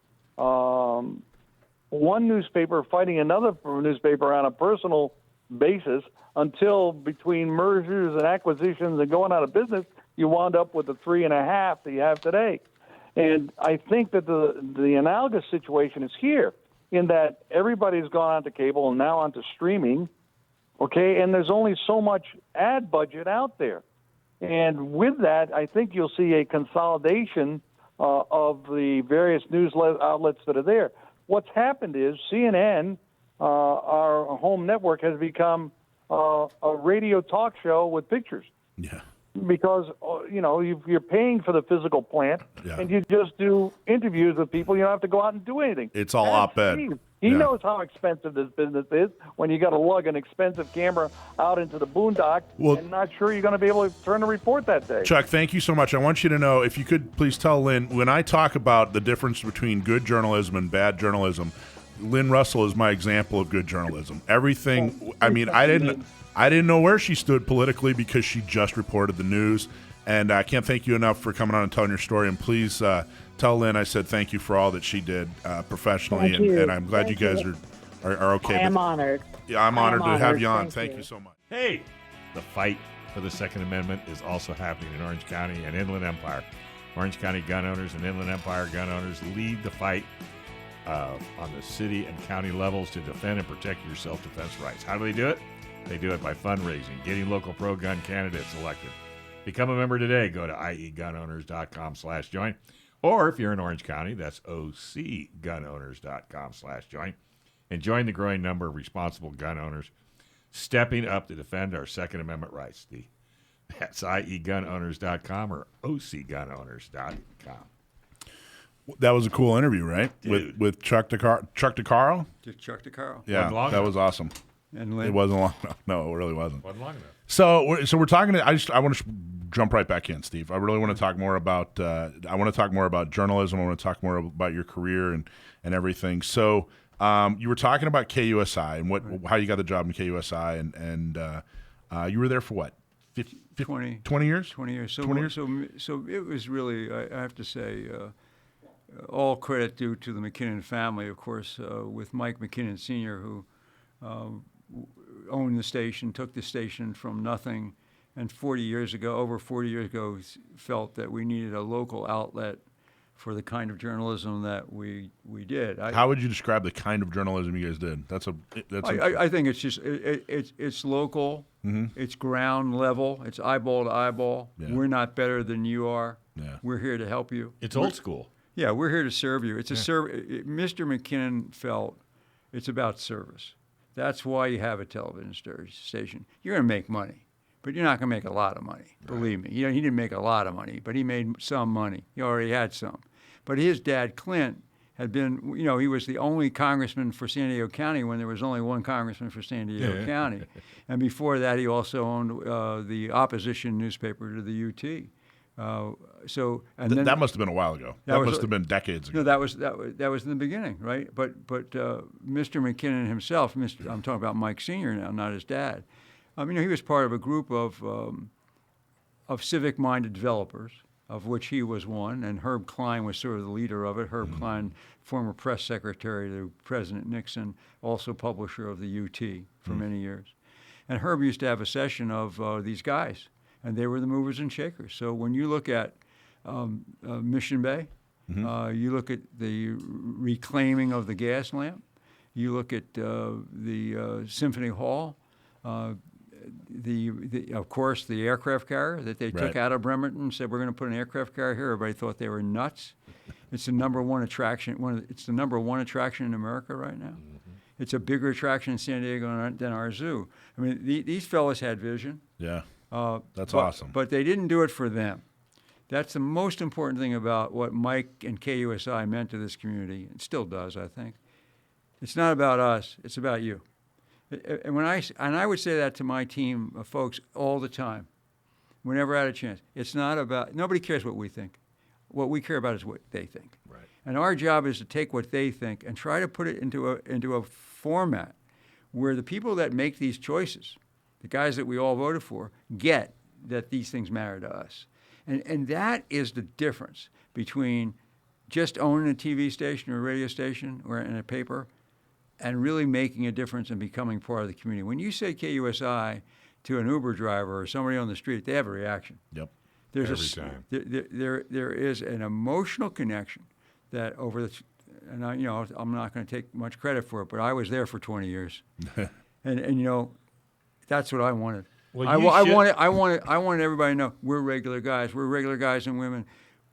newspaper fighting another newspaper on a personal basis until between mergers and acquisitions and going out of business, you wound up with the 3.5 that you have today. And I think that the analogous situation is here in that everybody's gone onto cable and now onto streaming, okay, and there's only so much ad budget out there. And with that, I think you'll see a consolidation of the various news outlets that are there. What's happened is CNN, our home network, has become a radio talk show with pictures. Yeah. Because, you're paying for the physical plant, and you just do interviews with people. You don't have to go out and do anything. It's all Ask op-ed. Steve. He knows how expensive this business is when you got to lug an expensive camera out into the boondock and not sure you're going to be able to turn a report that day. Chuck, thank you so much. I want you to know, if you could please tell Lynn, when I talk about the difference between good journalism and bad journalism, Lynne Russell is my example of good journalism. Everything, I mean, I didn't know where she stood politically because she just reported the news. And I can't thank you enough for coming on and telling your story. And please tell Lynn I said thank you for all that she did professionally. And I'm glad you guys are okay. I am honored. Yeah, I'm honored to have you on. Thank you so much. Hey, the fight for the Second Amendment is also happening in Orange County and Inland Empire. Orange County gun owners and Inland Empire gun owners lead the fight on the city and county levels to defend and protect your self-defense rights. How do they do it? They do it by fundraising, getting local pro-gun candidates elected. Become a member today. Go to iegunowners.com/join. Or if you're in Orange County, that's ocgunowners.com/join. And join the growing number of responsible gun owners stepping up to defend our Second Amendment rights. That's iegunowners.com or ocgunowners.com. That was a cool interview, right? With Chuck DeCaro? Chuck DeCaro. Yeah, that was awesome. And Lynn? It wasn't long enough. No, it really wasn't. Wasn't long enough. So we're talking. I want to jump right back in, Steve. I really want to talk more about. I want to talk more about journalism. I want to talk more about your career and everything. So you were talking about KUSI and how you got the job in KUSI, and you were there for what? 20 years. 20 years. So 20 years. So it was really. I have to say. All credit due to the McKinnon family, of course, with Mike McKinnon Sr., who owned the station, took the station from nothing, and over 40 years ago, felt that we needed a local outlet for the kind of journalism that we did. How would you describe the kind of journalism you guys did? I think it's just it's local, it's ground level, it's eyeball to eyeball. Yeah. We're not better than you are. Yeah. We're here to help you. It's old school. Yeah, we're here to serve you. It's a Mr. McKinnon felt it's about service. That's why you have a television station. You're going to make money, but you're not going to make a lot of money. Right. Believe me. He didn't make a lot of money, but he made some money. He already had some. But his dad, Clint, had been, he was the only congressman for San Diego County when there was only one congressman for San Diego County. And before that, he also owned the opposition newspaper to the UT. That must have been a while ago. That must have been decades ago. No, that was in the beginning, right? But Mr. McKinnon himself, I'm talking about Mike Sr. now, not his dad. He was part of a group of civic-minded developers, of which he was one, and Herb Klein was sort of the leader of it. Herb Klein, former press secretary to President Nixon, also publisher of the UT for many years. And Herb used to have a session of these guys. And they were the movers and shakers. So when you look at Mission Bay, you look at the reclaiming of the gas lamp, you look at the Symphony Hall, of course, the aircraft carrier that they took out of Bremerton and said, we're going to put an aircraft carrier here. Everybody thought they were nuts. It's the number one attraction. It's the number one attraction in America right now. It's a bigger attraction in San Diego than our zoo. These fellas had vision. Yeah. That's awesome. But they didn't do it for them. That's the most important thing about what Mike and KUSI meant to this community. It still does, I think. It's not about us. It's about you. And I would say that to my team of folks all the time, whenever I had a chance. It's not about, nobody cares what we think. What we care about is what they think. Right. And our job is to take what they think and try to put it into a format where the people that make these choices, the guys that we all voted for, get that these things matter to us. And that is the difference between just owning a TV station or a radio station or in a paper and really making a difference and becoming part of the community. When you say KUSI to an Uber driver or somebody on the street, they have a reaction. Yep. there's Every time. There is an emotional connection that over the, and I'm not going to take much credit for it, but I was there for 20 years, and that's what I wanted. Well, I wanted everybody to know we're regular guys. We're regular guys and women.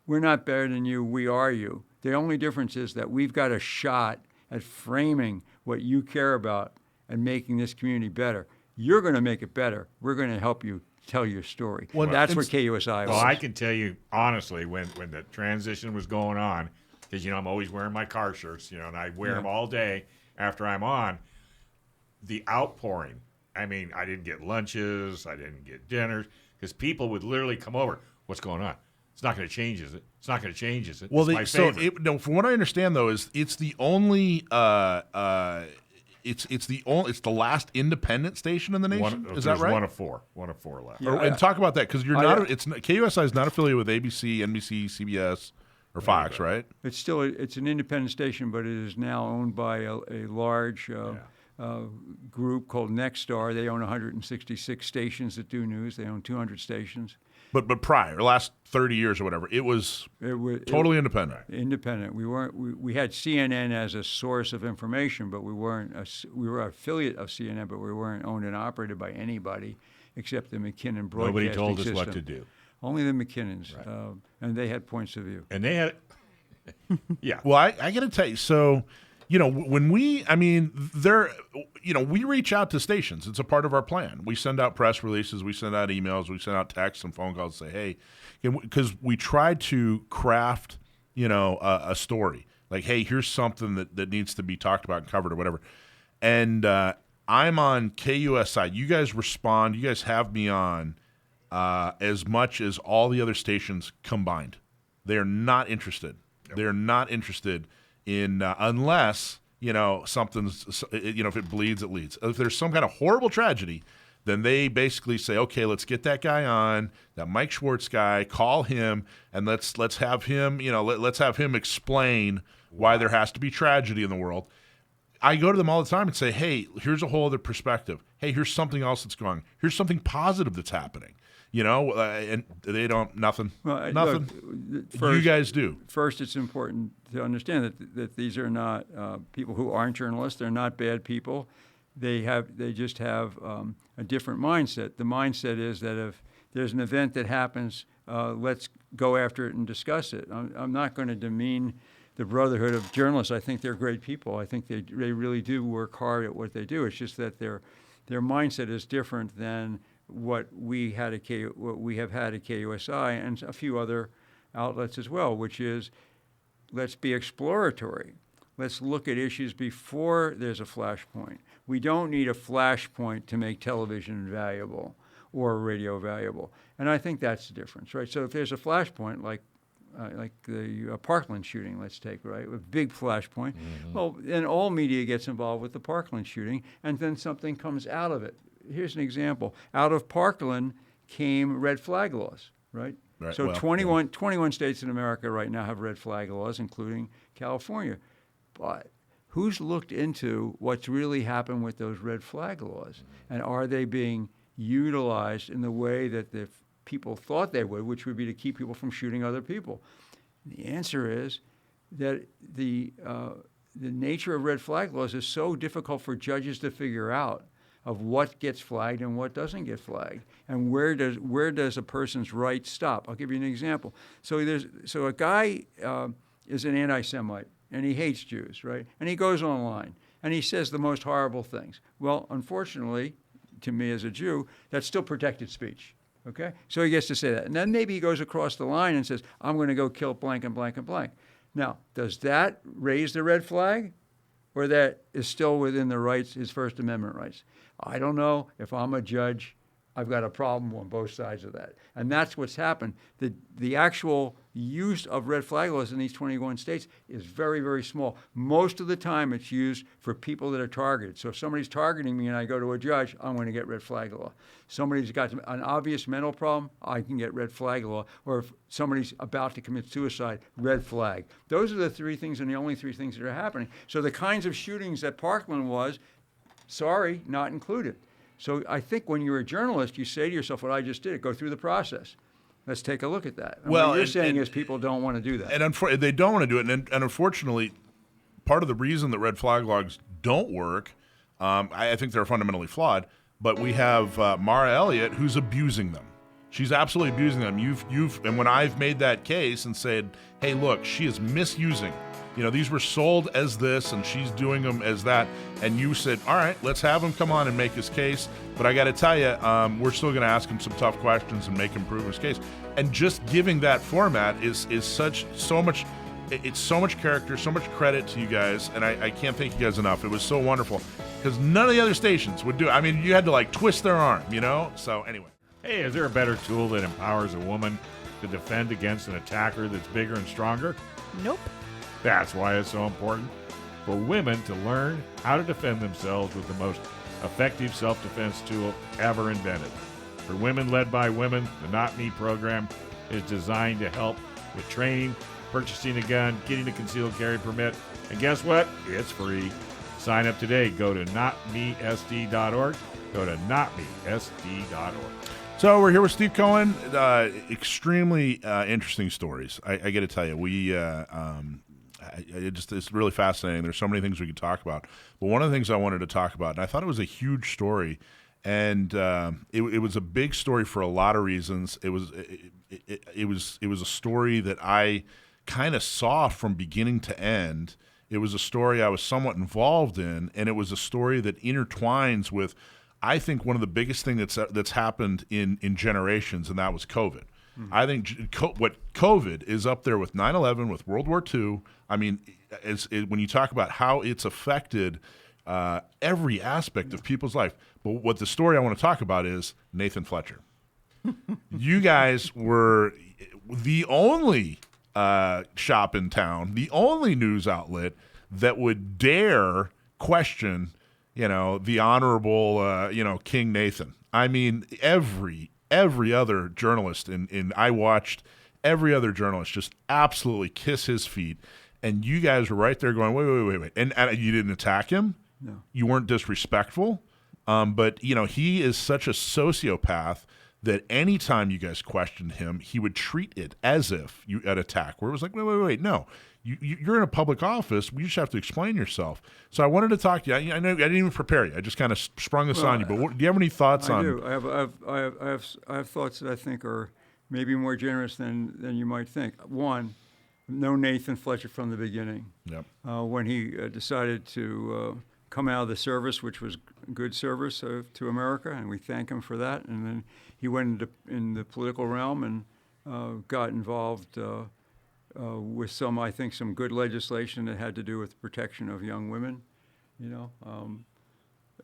We're not better than you. We are you. The only difference is that we've got a shot at framing what you care about and making this community better. You're going to make it better. We're going to help you tell your story. Well, that's what KUSI was. Well, I can tell you honestly, when the transition was going on, because I'm always wearing my car shirts, and I wear them all day after I'm on. The outpouring. I mean, I didn't get lunches, I didn't get dinners, because people would literally come over. What's going on? It's not going to change, is it? It's not going to change, is it? Well, it's my favorite. from what I understand though, is it's the only it's the last independent station in the nation. Is that right? One of four left. Yeah. And talk about that, because KUSI is not affiliated with ABC, NBC, CBS, or Fox, right? It's an independent station, but it is now owned by a large group called Nexstar. They own 166 stations that do news. They own 200 stations. But prior, last 30 years or whatever, it was totally independent. Independent. We had CNN as a source of information, but we were an affiliate of CNN, but we weren't owned and operated by anybody except the McKinnon broadcasting Nobody told us system. what to do. Only the McKinnons, and they had points of view. And they had, yeah. Well, I got to tell you, so when we reach out to stations. It's a part of our plan. We send out press releases, we send out emails, we send out texts and phone calls to say, hey, because we try to craft, a story. Like, hey, here's something that needs to be talked about and covered or whatever. And I'm on KUSI. You guys respond. You guys have me on as much as all the other stations combined. They're not interested. Yep. They're not interested in unless something's if it bleeds, it leads. If there's some kind of horrible tragedy, then they basically say, okay, let's get that guy on, that Mike Schwartz guy, call him, and let's have him let's have him explain why there has to be tragedy in the world. I go to them all the time and say, hey, here's a whole other perspective. Hey, here's something else that's going on. Here's something positive that's happening. And they don't, nothing. Well, nothing. First, you guys do. First, it's important to understand that these are not people who aren't journalists. They're not bad people. They just have a different mindset. The mindset is that if there's an event that happens, let's go after it and discuss it. I'm not going to demean the Brotherhood of Journalists. I think they're great people. I think they really do work hard at what they do. It's just that their mindset is different than what we have had at KUSI and a few other outlets as well, which is let's be exploratory. Let's look at issues before there's a flashpoint. We don't need a flashpoint to make television valuable or radio valuable. And I think that's the difference, right? So if there's a flashpoint, like the Parkland shooting, let's take, right? A big flashpoint. Mm-hmm. Well, then all media gets involved with the Parkland shooting, and then something comes out of it. Here's an example. Out of Parkland came red flag laws, right? So well, 21 states in America right now have red flag laws, including California. But who's looked into what's really happened with those red flag laws? And are they being utilized in the way that the people thought they would, which would be to keep people from shooting other people? The answer is that the nature of red flag laws is so difficult for judges to figure out of what gets flagged and what doesn't get flagged, and where does a person's right stop. I'll give you an example. So a guy is an anti-Semite, and he hates Jews, right? And he goes online, and he says the most horrible things. Well, unfortunately, to me as a Jew, that's still protected speech, okay? So he gets to say that. And then maybe he goes across the line and says, I'm going to go kill blank and blank and blank. Now, does that raise the red flag? Or that is still within the rights, his First Amendment rights? I don't know. If I'm a judge, I've got a problem on both sides of that. And that's what's happened. The actual use of red flag laws in these 21 states is very, very small. Most of the time it's used for people that are targeted. So if somebody's targeting me and I go to a judge, I'm going to get red flag law. Somebody's got an obvious mental problem, I can get red flag law. Or if somebody's about to commit suicide, red flag. Those are the three things and the only three things that are happening. So the kinds of shootings that Parkland was, sorry, not included. So I think when you're a journalist, you say to yourself, what I just did, go through the process. Let's take a look at that. And Well, what you're and- saying and- is people don't want to do that. And they don't want to do it. And unfortunately, part of the reason that red flag laws don't work, I think they're fundamentally flawed. But we have Mara Elliott who's abusing them. She's absolutely abusing them. And when I've made that case and said, hey, look, she is misusing. These were sold as this, and she's doing them as that. And you said, all right, let's have him come on and make his case. But I got to tell you, we're still going to ask him some tough questions and make him prove his case. And just giving that format is so much. It's so much character, so much credit to you guys, and I can't thank you guys enough. It was so wonderful because none of the other stations would do it. I mean, you had to twist their arm, So anyway. Hey, is there a better tool that empowers a woman to defend against an attacker that's bigger and stronger? Nope. That's why it's so important for women to learn how to defend themselves with the most effective self-defense tool ever invented. For women led by women, the Not Me program is designed to help with training, purchasing a gun, getting a concealed carry permit, and guess what? It's free. Sign up today. Go to notmesd.org. Go to notmesd.org. So we're here with Steve Cohen. Extremely interesting stories. I got to tell you, it's really fascinating. There's so many things we could talk about. But one of the things I wanted to talk about, and I thought it was a huge story, and it was a big story for a lot of reasons. It was a story that I kind of saw from beginning to end. It was a story I was somewhat involved in, and it was a story that intertwines with, I think, one of the biggest things that's happened in generations, and that was COVID. Mm-hmm. I think what COVID is up there with 9/11, with World War II. I mean, when you talk about how it's affected every aspect of people's life. But what the story I want to talk about is Nathan Fletcher. You guys were the only shop in town, the only news outlet that would dare question, the honorable, King Nathan. I mean, every other journalist, and I watched every other journalist just absolutely kiss his feet, and you guys were right there going, wait, and you didn't attack him. No, you weren't disrespectful, but he is such a sociopath that anytime you guys questioned him, he would treat it as if an attack, where it was like, wait, no. You're in a public office. You just have to explain yourself. So I wanted to talk to you. I know I didn't even prepare you. I just kind of sprung this on you. But do you have any thoughts on? I do. I have thoughts that I think are maybe more generous than you might think. One, know Nathan Fletcher from the beginning. Yep. When he decided to come out of the service, which was good service to America, and we thank him for that. And then he went in the political realm and got involved. With some good legislation that had to do with the protection of young women,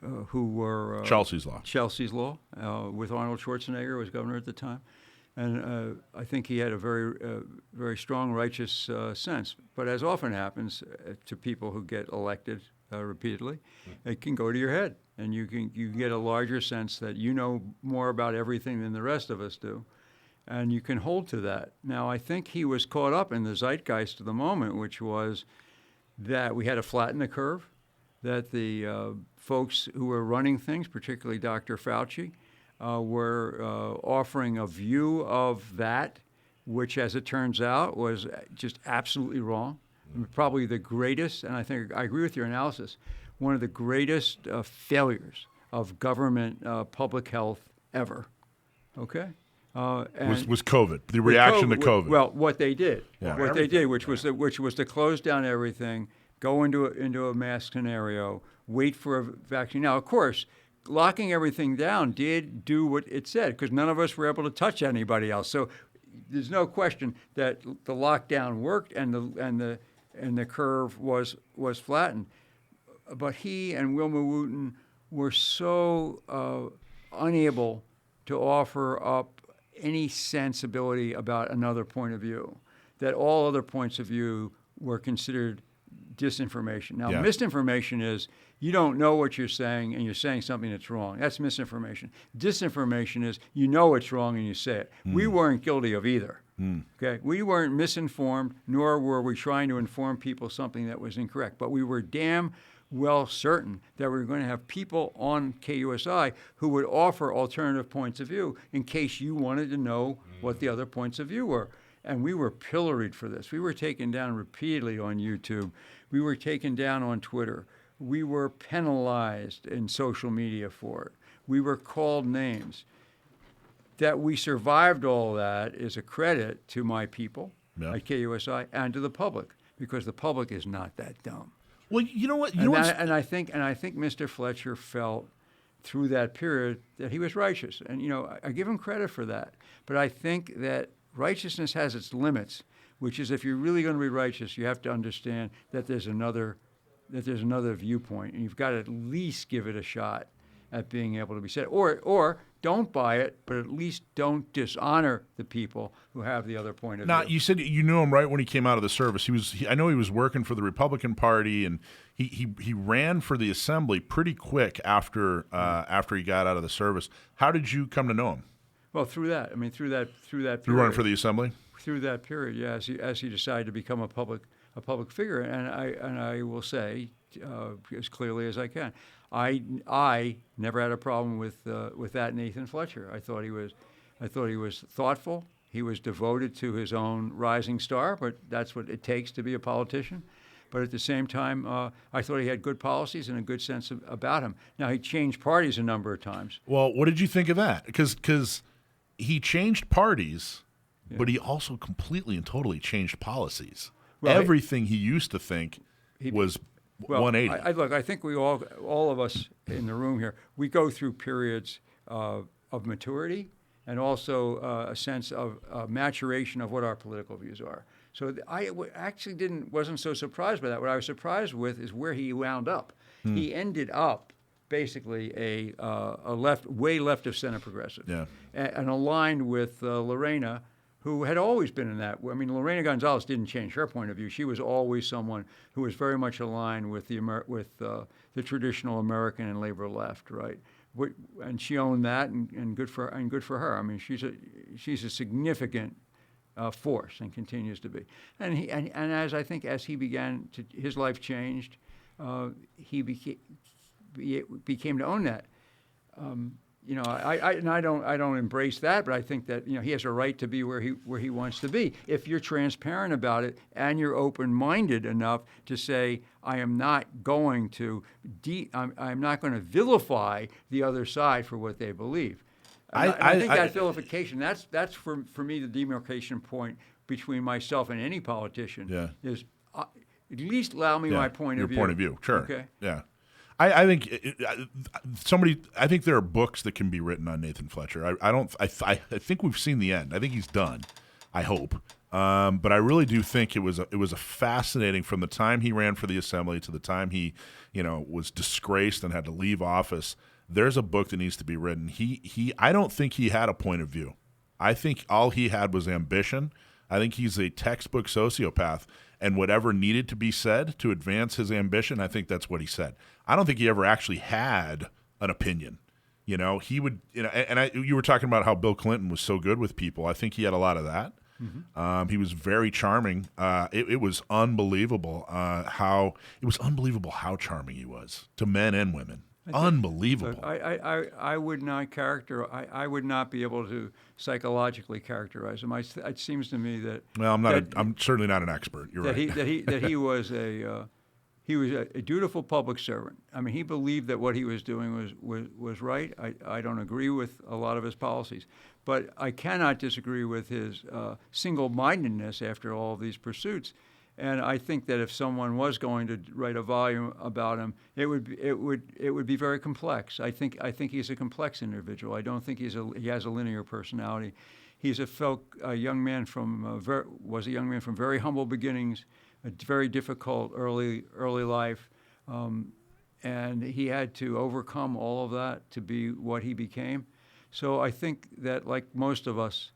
who were Chelsea's Law. Chelsea's Law, with Arnold Schwarzenegger was governor at the time, and I think he had a very strong righteous sense. But as often happens to people who get elected repeatedly, it can go to your head, and you get a larger sense that you know more about everything than the rest of us do. And you can hold to that. Now, I think he was caught up in the zeitgeist of the moment, which was that we had to flatten the curve, that the folks who were running things, particularly Dr. Fauci, were offering a view of that, which, as it turns out, was just absolutely wrong. Probably the greatest, and I think I agree with your analysis, one of the greatest failures of government public health ever. Okay? Was COVID, the reaction to COVID. Well, what they did, which was to close down everything, go into a mask scenario, wait for a vaccine. Now, of course, locking everything down did do what it said, because none of us were able to touch anybody else. So there's no question that the lockdown worked and the curve was flattened. But he and Wilma Wooten were so unable to offer up any sensibility about another point of view, that all other points of view were considered disinformation. Now, misinformation is you don't know what you're saying and you're saying something that's wrong. That's misinformation. Disinformation is you know it's wrong and you say it. We weren't guilty of either. Okay, we weren't misinformed, nor were we trying to inform people something that was incorrect. But we were damn well certain that we were going to have people on KUSI who would offer alternative points of view in case you wanted to know what the other points of view were. And we were pilloried for this. We were taken down repeatedly on YouTube. We were taken down on Twitter. We were penalized in social media for it. We were called names. That we survived all that is a credit to my people at KUSI and to the public, because the public is not that dumb. Well, you know what? And I think Mr. Fletcher felt through that period that he was righteous, and I give him credit for that. But I think that righteousness has its limits, which is if you're really going to be righteous, you have to understand that there's another viewpoint, and you've got to at least give it a shot at being able to be said, or don't buy it, but at least don't dishonor the people who have the other point of view. Now, you said you knew him right when he came out of the service. I know he was working for the Republican Party, and he ran for the Assembly pretty quick after he got out of the service. How did you come to know him? Well, through that period. You running for the Assembly? Through that period, yeah. As he decided to become a public figure, and I will say as clearly as I can, I never had a problem with that Nathan Fletcher. I thought he was thoughtful. He was devoted to his own rising star, but that's what it takes to be a politician. But at the same time, I thought he had good policies and a good sense about him. Now, he changed parties a number of times. Well, what did you think of that? Because he changed parties, but he also completely and totally changed policies. Well, everything he used to think was 180. Look, I think we all of us in the room here, we go through periods of maturity and also a sense of maturation of what our political views are. So I actually wasn't so surprised by that. What I was surprised with is where he wound up. He ended up basically a way left of center progressive, and aligned with Lorena, who had always been in that. I mean, Lorena Gonzalez didn't change her point of view. She was always someone who was very much aligned with the traditional American and labor left, right? And she owned that, and good for her. I mean, she's a significant force and continues to be. And as he began to, his life changed. He became to own that. I don't embrace that, but I think that he has a right to be where he wants to be. If you're transparent about it and you're open-minded enough to say, I am not going to vilify the other side for what they believe. I think that vilification, that's for me the demarcation point between myself and any politician. Is at least allow me my point of view. Your point of view, sure. Okay. Yeah. I think I think there are books that can be written on Nathan Fletcher. I think we've seen the end. I think he's done. I hope. But I really do think it was a fascinating, from the time he ran for the Assembly to the time he was disgraced and had to leave office. There's a book that needs to be written. I don't think he had a point of view. I think all he had was ambition. I think he's a textbook sociopath, and whatever needed to be said to advance his ambition, I think that's what he said. I don't think he ever actually had an opinion. He would, you were talking about how Bill Clinton was so good with people. I think he had a lot of that. Mm-hmm. He was very charming. It was unbelievable how charming he was to men and women. Unbelievable. I would not I would not be able to psychologically characterize him. It seems to me that. Well, I'm certainly not an expert. You're right. That he was a dutiful public servant. I mean, he believed that what he was doing was right. I don't agree with a lot of his policies, but I cannot disagree with his single-mindedness after all of these pursuits. And I think that if someone was going to write a volume about him, it would be very complex. I think he's a complex individual. I don't think he has a linear personality. He's a young man from very humble beginnings, a very difficult early life, and he had to overcome all of that to be what he became. So I think that, like most of us,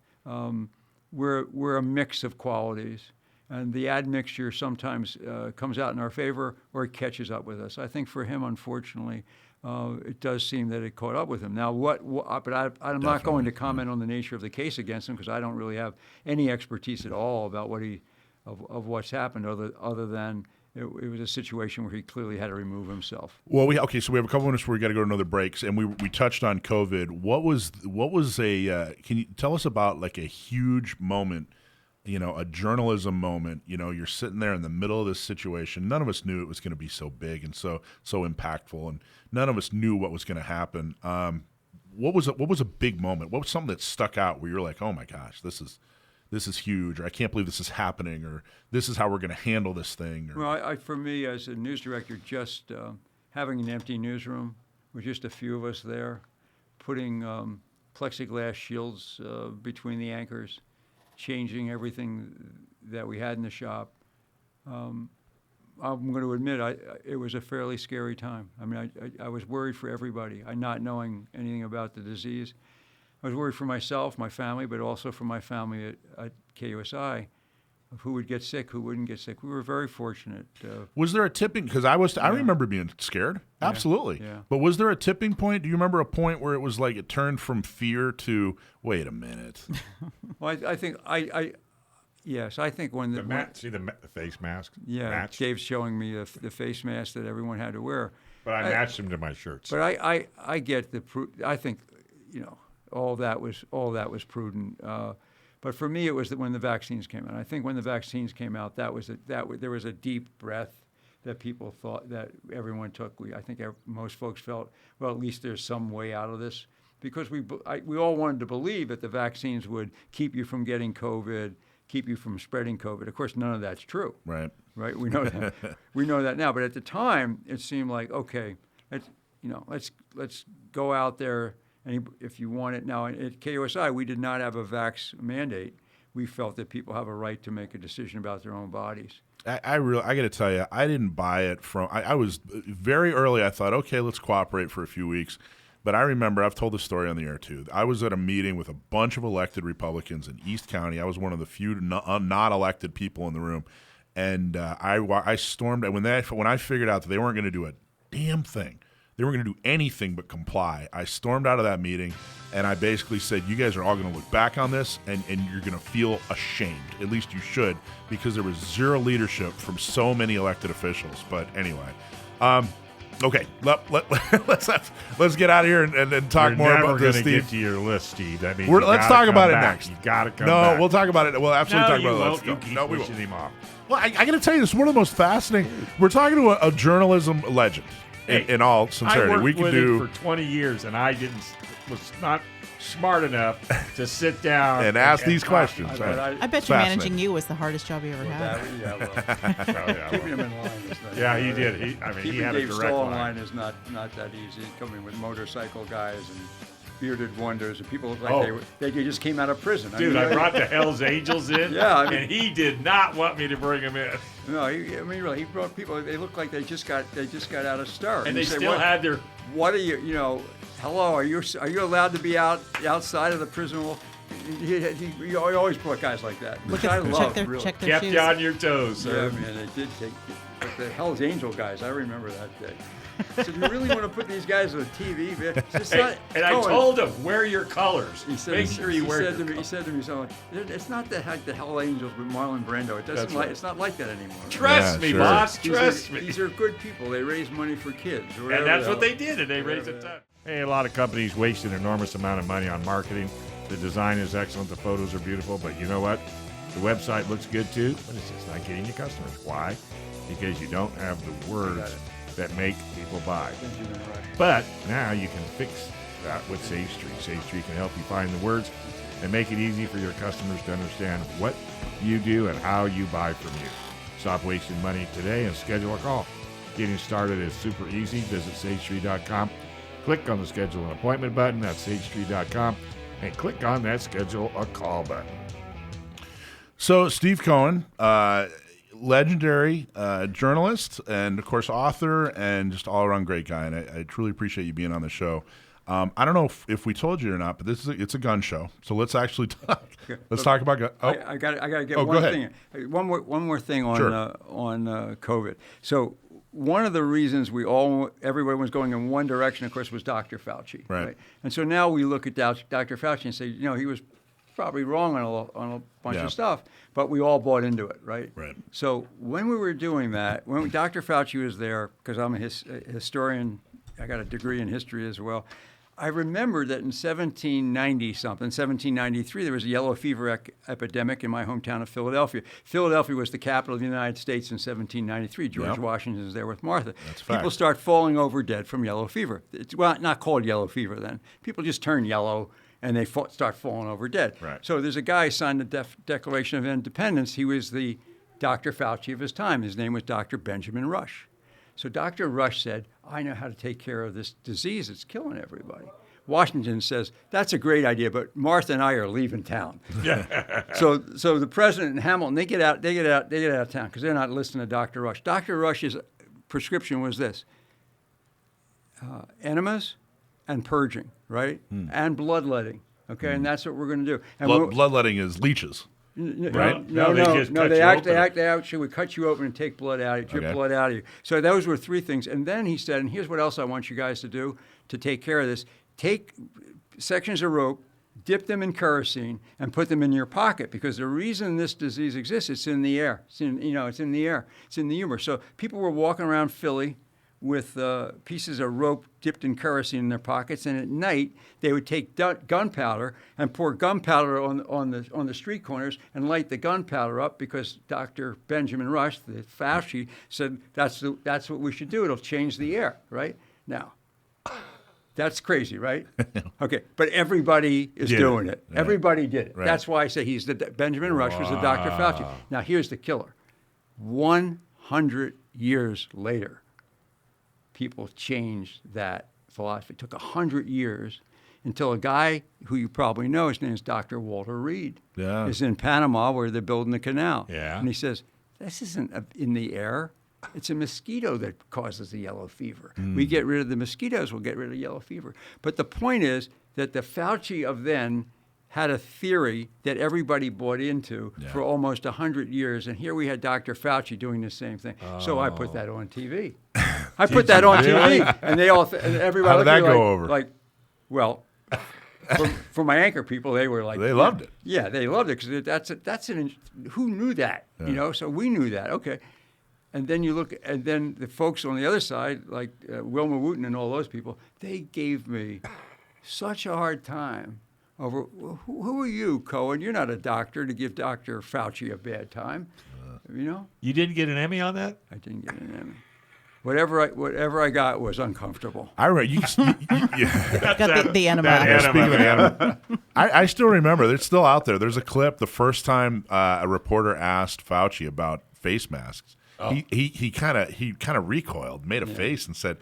we're a mix of qualities. And the admixture sometimes comes out in our favor, or it catches up with us. I think for him, unfortunately, it does seem that it caught up with him. Now, but I'm not going to comment on the nature of the case against him, because I don't really have any expertise at all about of what's happened, other than it was a situation where he clearly had to remove himself. Well, so we have a couple minutes where we got to go to another breaks, and we touched on COVID. What was can you tell us about like a huge moment, a journalism moment? You're sitting there in the middle of this situation. None of us knew it was going to be so big and so impactful, and none of us knew what was going to happen. What was a big moment? What was something that stuck out where you're like, oh my gosh, this is huge, or I can't believe this is happening, or this is how we're going to handle this thing? Or... Well, for me, as a news director, just having an empty newsroom with just a few of us there, putting plexiglass shields between the anchors, changing everything that we had in the shop. I'm going to admit it was a fairly scary time. I mean, I was worried for everybody, not knowing anything about the disease. I was worried for myself, my family, but also for my family at KUSI, of who would get sick, who wouldn't get sick. We were very fortunate. Was there a tipping? Because I remember being scared. Absolutely. Yeah. But was there a tipping point? Do you remember a point where it was like it turned from fear to wait a minute? Well, I think yes, I think when the face mask. Yeah, matched? Dave's showing me the face mask that everyone had to wear. But I matched them to my shirts. But I get I think all that was prudent. But for me, it was when the vaccines came out. I think when the vaccines came out, there was a deep breath that people thought, that everyone took. I think most folks felt, well, at least there's some way out of this, because we all wanted to believe that the vaccines would keep you from getting COVID, keep you from spreading COVID. Of course, none of that's true. Right. We know that. We know that now. But at the time, it seemed like, okay, let's go out there. And if you want it now, at KUSI, we did not have a vax mandate. We felt that people have a right to make a decision about their own bodies. I got to tell you, I didn't buy it from. I was very early. I thought, okay, let's cooperate for a few weeks. But I remember, I've told the story on the air too. I was at a meeting with a bunch of elected Republicans in East County. I was one of the few not elected people in the room, and I stormed. When I figured out that they weren't going to do a damn thing, they weren't going to do anything but comply, I stormed out of that meeting, and I basically said, you guys are all going to look back on this, and you're going to feel ashamed. At least you should, because there was zero leadership from so many elected officials. But anyway, okay, let's get out of here and talk more about this, Steve. We're never going to get to your list, Steve. That means let's talk about it next. You got to come back. No, we'll talk about it. We'll absolutely No, talk about it. You keep pushing him off. Well, I got to tell you, this is one of the most fascinating. We're talking to a journalism legend. In all sincerity, I worked we can with do him for 20 years, and I was not smart enough to sit down and ask these questions. I bet you managing you was the hardest job you ever had. Keeping him in line is not. Yeah, he did. He had a Dave direct Stoll in line. line is not that easy. Coming with motorcycle guys and bearded wonders, and people look like they just came out of prison. Dude, I brought the Hells Angels in, and he did not want me to bring them in. No, really, he brought people. They look like they just got out of Star, and they still had their. What are you? Hello, are you allowed to be outside of the prison wall? He always brought guys like that, which I love. Check their Kept shoes. you on your toes, sir. Yeah, man, they did take the Hell's Angel guys. I remember that day. So do you really want to put these guys on TV? I told him, wear your colors. He said, Make sure you wear your colors. He said to me something like, it's not the Hell Angels with Marlon Brando. It's not like that anymore. Trust me, boss. Trust me. These are good people. They raise money for kids. And that's what they did, and they raised a ton. Hey, a lot of companies waste an enormous amount of money on marketing. The design is excellent. The photos are beautiful. But you know what? The website looks good, too. But it's just not getting you customers. Why? Because you don't have the words that make people buy. But now you can fix that with Sage Street. Sage Street can help you find the words and make it easy for your customers to understand what you do and how you buy from you. Stop wasting money today and schedule a call. Getting started is super easy. Visit sagestreet.com. Click on the Schedule an Appointment button. That's sagestreet.com. And click on that Schedule a Call button. So, Steve Cohen, legendary journalist and, of course, author and just all-around great guy. And I truly appreciate you being on the show. I don't know if we told you or not, but it's a gun show. So let's actually talk. Let's talk about gun. Oh, I got to get go one ahead. thing. One more thing on Sure. on COVID. So one of the reasons everybody was going in one direction, of course, was Dr. Fauci. Right. And so now we look at Dr. Fauci and say, he was probably wrong on a bunch Yeah. of stuff, but we all bought into it, right? Right. So when we were doing that, when Dr. Fauci was there, because I'm a historian, I got a degree in history as well. I remember that in 1793, there was a yellow fever epidemic in my hometown of Philadelphia. Philadelphia was the capital of the United States in 1793. George Yep. Washington was there with Martha. That's a fact. People start falling over dead from yellow fever. It's, well, not called yellow fever then. People just turn yellow and they start falling over dead. Right. So there's a guy who signed the Declaration of Independence. He was the Dr. Fauci of his time. His name was Dr. Benjamin Rush. So Dr. Rush said, I know how to take care of this disease that's killing everybody. Washington says, that's a great idea, but Martha and I are leaving town. So the president and Hamilton, they get out of town because they're not listening to Dr. Rush. Dr. Rush's prescription was this, enemas and purging, right? And bloodletting, okay? And that's what we're going to do. And Bloodletting is leeches. Right? No, they just cut they you open. actually would cut you open and take blood out of you, drip Okay. blood out of you. So those were three things. And then he said, and here's what else I want you guys to do to take care of this. Take sections of rope, dip them in kerosene, and put them in your pocket, because the reason this disease exists, it's in the air. It's in the air. It's in the humor. So people were walking around Philly with pieces of rope dipped in kerosene in their pockets, and at night they would take gunpowder and pour gunpowder on the street corners and light the gunpowder up, because Dr. Benjamin Rush, the Fauci, said that's what we should do. It'll change the air, right? Now, that's crazy, right? Okay, but everybody is doing it. Right. Everybody did it. Right. That's why I say Benjamin Rush was the Dr. Fauci. Now here's the killer. 100 years later, people changed that philosophy. It took 100 years until a guy who you probably know, his name is Dr. Walter Reed, Yeah. is in Panama where they're building the canal. Yeah. And he says, this isn't in the air. It's a mosquito that causes the yellow fever. We get rid of the mosquitoes, we'll get rid of yellow fever. But the point is that the Fauci of then had a theory that everybody bought into for almost 100 years. And here we had Dr. Fauci doing the same thing. So I put that on TV. I put that on TV, and they all, and everybody. How did that looked at me go over? Like, well, for my anchor people, they were like, They loved it. Yeah, they loved it because who knew that? You know, so we knew that. Okay. And then you look, and then the folks on the other side, like Wilma Wooten and all those people, they gave me such a hard time over, who are you, Cohen? You're not a doctor to give Dr. Fauci a bad time, you know? You didn't get an Emmy on that? I didn't get an Emmy. Whatever I got was uncomfortable. I read you. Got the enema. that Speaking of the animal, I still remember. It's still out there. There's a clip. The first time a reporter asked Fauci about face masks, he kind of recoiled, made a face, and said,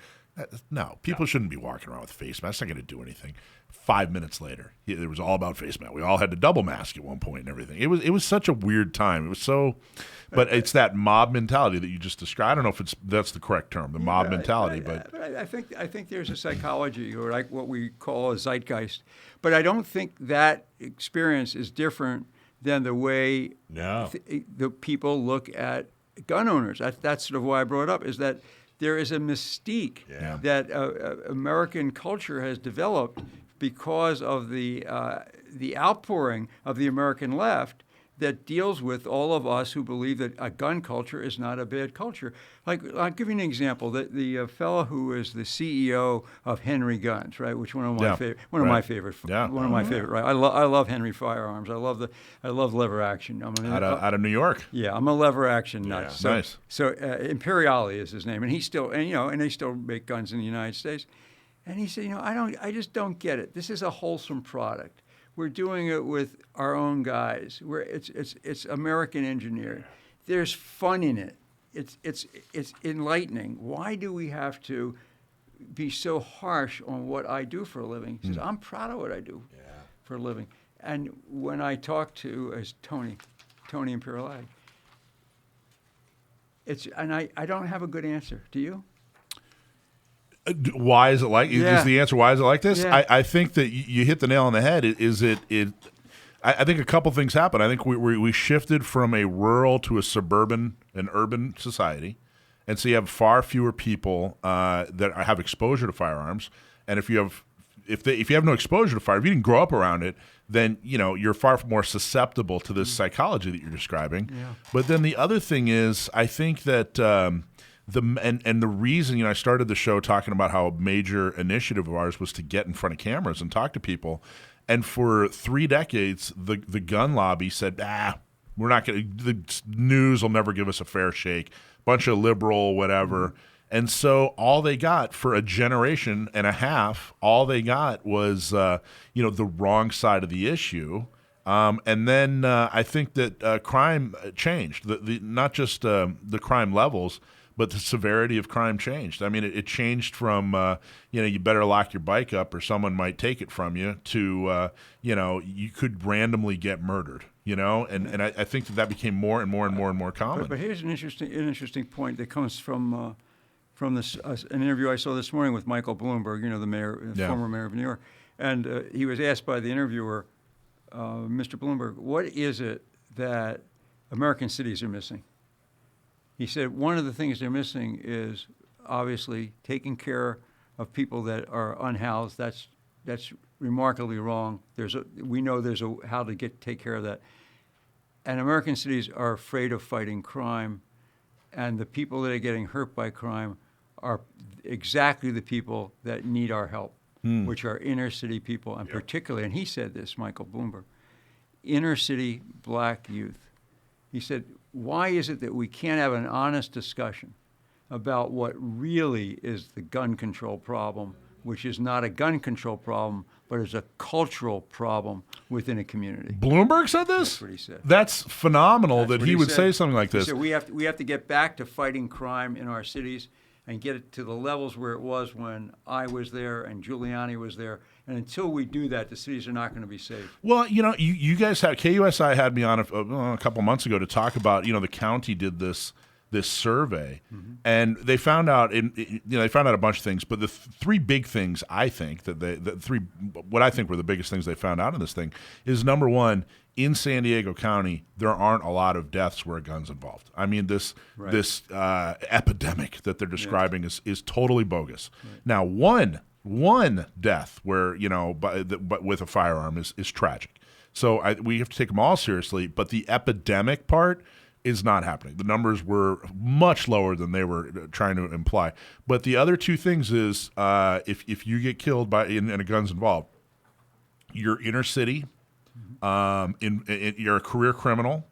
"No, people shouldn't be walking around with face masks. It's not going to do anything." 5 minutes later, it was all about face mask. We all had to double mask at one point and everything. It was such a weird time. It was so, but it's that mob mentality that you just described. I don't know if that's the correct term, the mob mentality, but I think there's a psychology, or like what we call a zeitgeist. But I don't think that experience is different than the way the people look at gun owners. That's sort of why I brought it up, is that there is a mystique that American culture has developed because of the outpouring of the American left that deals with all of us who believe that a gun culture is not a bad culture. Like, I'll give you an example. The fellow who is the CEO of Henry Guns, right? Which one of my favorite. One of my favorite. Right? I love Henry firearms. I love lever action. out of New York. Yeah, I'm a lever action nut. Yeah, So, nice. So Imperiale is his name, and he's still, and they still make guns in the United States. And he said, I just don't get it. This is a wholesome product. We're doing it with our own guys. It's American engineered. There's fun in it. It's enlightening. Why do we have to be so harsh on what I do for a living? He says, I'm proud of what I do for a living. And when I talk to Tony Imperiale, I don't have a good answer. Do you? Why is it like? Is the answer why is it like this? Yeah. I think that you hit the nail on the head. I think a couple things happened. I think we shifted from a rural to a suburban and urban society, and so you have far fewer people that have exposure to firearms. And if you have no exposure to fire, if you didn't grow up around it, then you're far more susceptible to this psychology that you're describing. Yeah. But then the other thing is, I think that the reason I started the show talking about how a major initiative of ours was to get in front of cameras and talk to people, and for 3 decades the gun lobby said, we're not going to. The news will never give us a fair shake. Bunch of liberal whatever. And so all they got for a generation and a half, all they got was, the wrong side of the issue. And then I think that crime changed. Not just the crime levels, but the severity of crime changed. I mean, it changed from, you better lock your bike up or someone might take it from you to, you could randomly get murdered. And I think that became more and more and more and more common. But here's an interesting point that comes from this an interview I saw this morning with Michael Bloomberg, the mayor, former mayor of New York, and he was asked by the interviewer, Mr. Bloomberg, what is it that American cities are missing? He said one of the things they're missing is obviously taking care of people that are unhoused. That's remarkably wrong. We know there's how to take care of that. And American cities are afraid of fighting crime, and the people that are getting hurt by crime are exactly the people that need our help, which are inner city people, and particularly, and he said this, Michael Bloomberg, inner city black youth. He said, why is it that we can't have an honest discussion about what really is the gun control problem, which is not a gun control problem, but is a cultural problem within a community? Bloomberg said this? That's what he said. That's phenomenal that That's what he would said. say something like this. He said we have to get back to fighting crime in our cities and get it to the levels where it was when I was there and Giuliani was there. And until we do that, the cities are not going to be safe. Well, you guys had KUSI had me on a couple months ago to talk about, the county did this survey, and they found out they found out a bunch of things, but the 3 big things I think what I think were the biggest things they found out in this thing is, number one, in San Diego County, there aren't a lot of deaths where a gun's involved. I mean, this epidemic that they're describing is totally bogus. Right. Now, one death where but with a firearm is tragic. So we have to take them all seriously. But the epidemic part is not happening. The numbers were much lower than they were trying to imply. But the other 2 things is if you get killed and a gun's involved, you're inner city. You're a career criminal,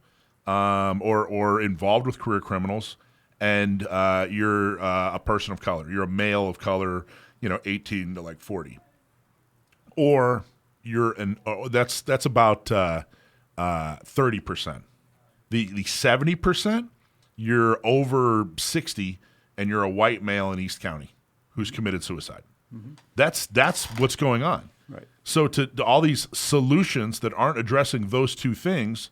or involved with career criminals, and you're a person of color. You're a male of color, 18 to 40, or you're that's about 30%. The 70%, you're over 60, and you're a white male in East County who's committed suicide. That's what's going on. Right. So to all these solutions that aren't addressing those 2 things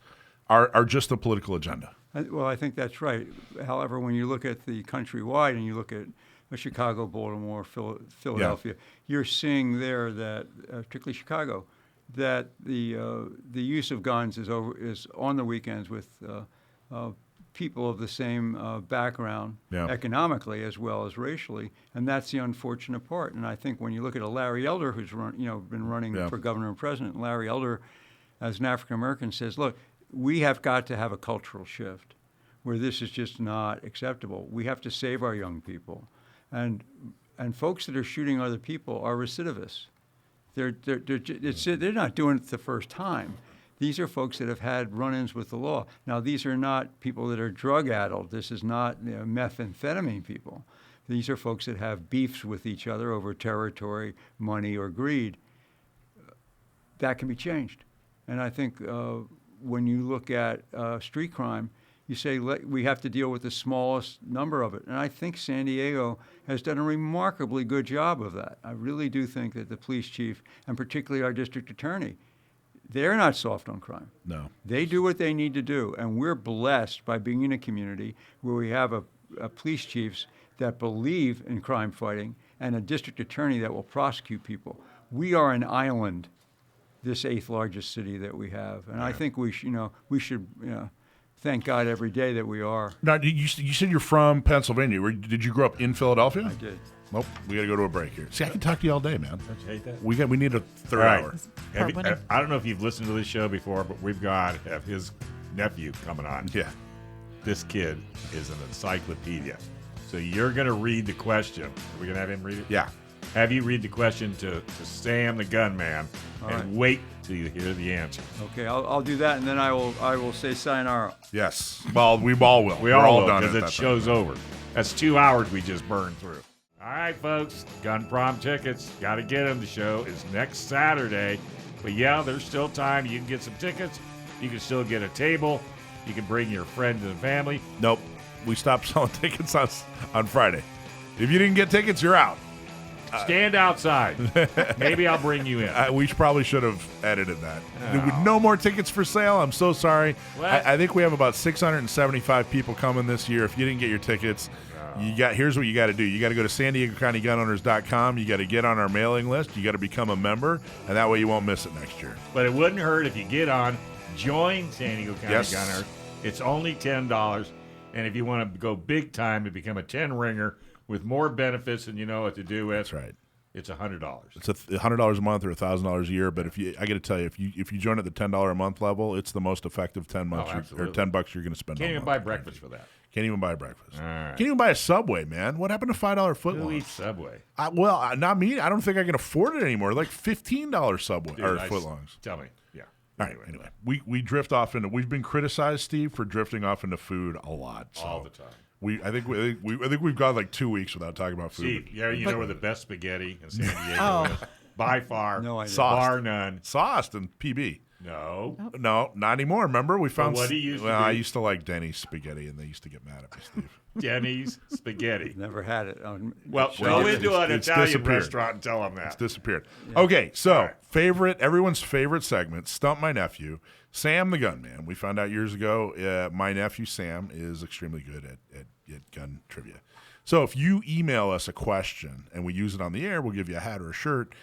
are just a political agenda. Well, I think that's right. However, when you look at the countrywide and you look at Chicago, Baltimore, Philadelphia, you're seeing there that, particularly Chicago, that the use of guns is on the weekends with people of the same background, economically as well as racially, and that's the unfortunate part. And I think when you look at a Larry Elder who's been running for governor and president, Larry Elder, as an African American, says, look, we have got to have a cultural shift where this is just not acceptable. We have to save our young people, and folks that are shooting other people are recidivists. They're not doing it the first time. These are folks that have had run-ins with the law. Now, these are not people that are drug-addled. This is not methamphetamine people. These are folks that have beefs with each other over territory, money, or greed. That can be changed. And I think when you look at street crime, you say we have to deal with the smallest number of it. And I think San Diego has done a remarkably good job of that. I really do think that the police chief, and particularly our district attorney, they're not soft on crime. No. They do what they need to do. And we're blessed by being in a community where we have a police chiefs that believe in crime fighting and a district attorney that will prosecute people. We are an island, this 8th largest city that we have. And I think we should thank God every day that we are. Now, you said you're from Pennsylvania. Did you grow up in Philadelphia? I did. Nope. We got to go to a break here. See, I can talk to you all day, man. Don't you hate that? We need a third All right. hour. I don't know if you've listened to this show before, but we've got his nephew coming on. Yeah. This kid is an encyclopedia. So you're going to read the question. Are we going to have him read it? Yeah. Have you read the question to Sam the gunman and wait till you hear the answer. Okay, I'll do that, and then I will say sayonara. Yes. Well, we all will. We We're all will, done because at the that show's over. That's 2 hours we just burned through. All right, folks, gun prom tickets. Got to get them. The show is next Saturday. But yeah, there's still time. You can get some tickets. You can still get a table. You can bring your friends and family. Nope. We stopped selling tickets on Friday. If you didn't get tickets, you're out. Stand outside. Maybe I'll bring you in. We probably should have edited that. No more tickets for sale. I'm so sorry. I think we have about 675 people coming this year. If you didn't get your tickets, here's what you got to do. You got to go to SanDiegoCountyGunOwners.com. You got to get on our mailing list. You got to become a member, and that way you won't miss it next year. But it wouldn't hurt if you get on, join San Diego County Gun Owners. It's only $10, and if you want to go big time and become a 10-ringer with more benefits than you know what to do with, that's right. It's $100. It's $100 a month or $1,000 a year. But I got to tell you, if you join at the $10 a month level, it's the most effective $10 or $10 you're going to spend. Can't even buy breakfast for that. Can't even buy breakfast. Right. Can't even buy a Subway, man. What happened to $5 footlongs? Who eats Subway? Not me. I don't think I can afford it anymore. Like $15 Subway or footlongs. Tell me. Yeah. All right. Anyway, we drift off into. We've been criticized, Steve, for drifting off into food a lot. All the time. I think we've gone like 2 weeks without talking about food. Steve, you know where the best spaghetti in San Diego is? By far. No idea. Bar none. Sauced and PB. No. No, not anymore. Remember, we found. What do you used to I do? used to like Denny's spaghetti, and they used to get mad at me, Steve. Denny's spaghetti. Never had it. Well, go into an it's Italian disappeared. restaurant and tell them that. It's disappeared. Yeah. Okay, so everyone's favorite segment, Stump My Nephew, Sam the Gunman. We found out years ago my nephew Sam is extremely good at gun trivia. So if you email us a question and we use it on the air, we'll give you a hat or a shirt.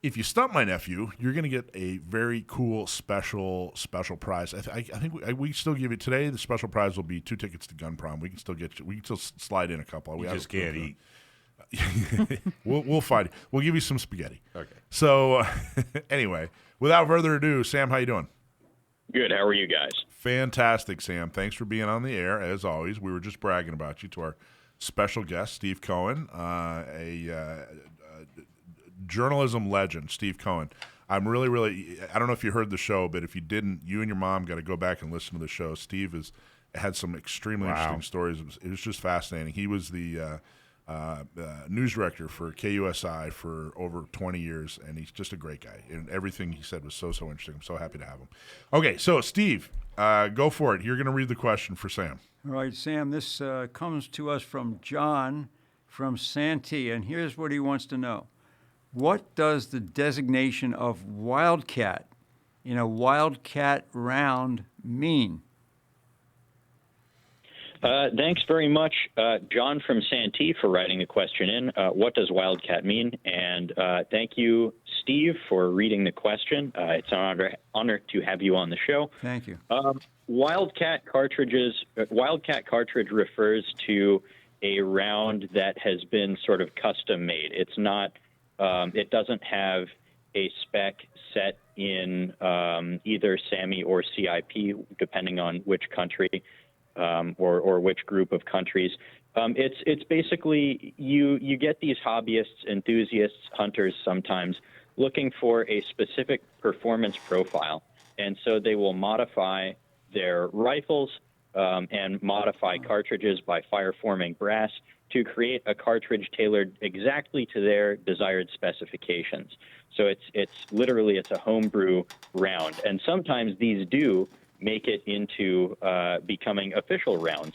If you stump my nephew, you're going to get a very cool special prize. I think we still give you today. The special prize will be 2 tickets to Gun Prom. We can still get you. We can still slide in a couple. You just can't eat. We'll find it. We'll give you some spaghetti. Okay. So anyway, without further ado, Sam, how you doing? Good. How are you guys? Fantastic, Sam. Thanks for being on the air as always. We were just bragging about you to our special guest, Steve Cohen, a journalism legend, Steve Cohen. I'm really, I don't know if you heard the show, but if you didn't, you and your mom got to go back and listen to the show. Steve had some extremely interesting stories. It was just fascinating. He was the news director for KUSI for over 20 years, and he's just a great guy. And everything he said was so interesting. I'm so happy to have him. Okay, so Steve, go for it. You're going to read the question for Sam. All right, Sam, this comes to us from John from Santee, and here's what he wants to know. What does the designation of wildcat in a wildcat round mean? Thanks very much, John from Santee, for writing the question in. What does wildcat mean? And thank you, Steve, for reading the question. It's an honor to have you on the show. Thank you. Wildcat cartridge refers to a round that has been sort of custom made. It's not. It doesn't have a spec set in either SAMI or CIP, depending on which country or which group of countries. It's basically you get these hobbyists, enthusiasts, hunters sometimes looking for a specific performance profile, and so they will modify their rifles and modify cartridges by fire-forming brass to create a cartridge tailored exactly to their desired specifications. So it's literally a homebrew round, and sometimes these do make it into becoming official rounds.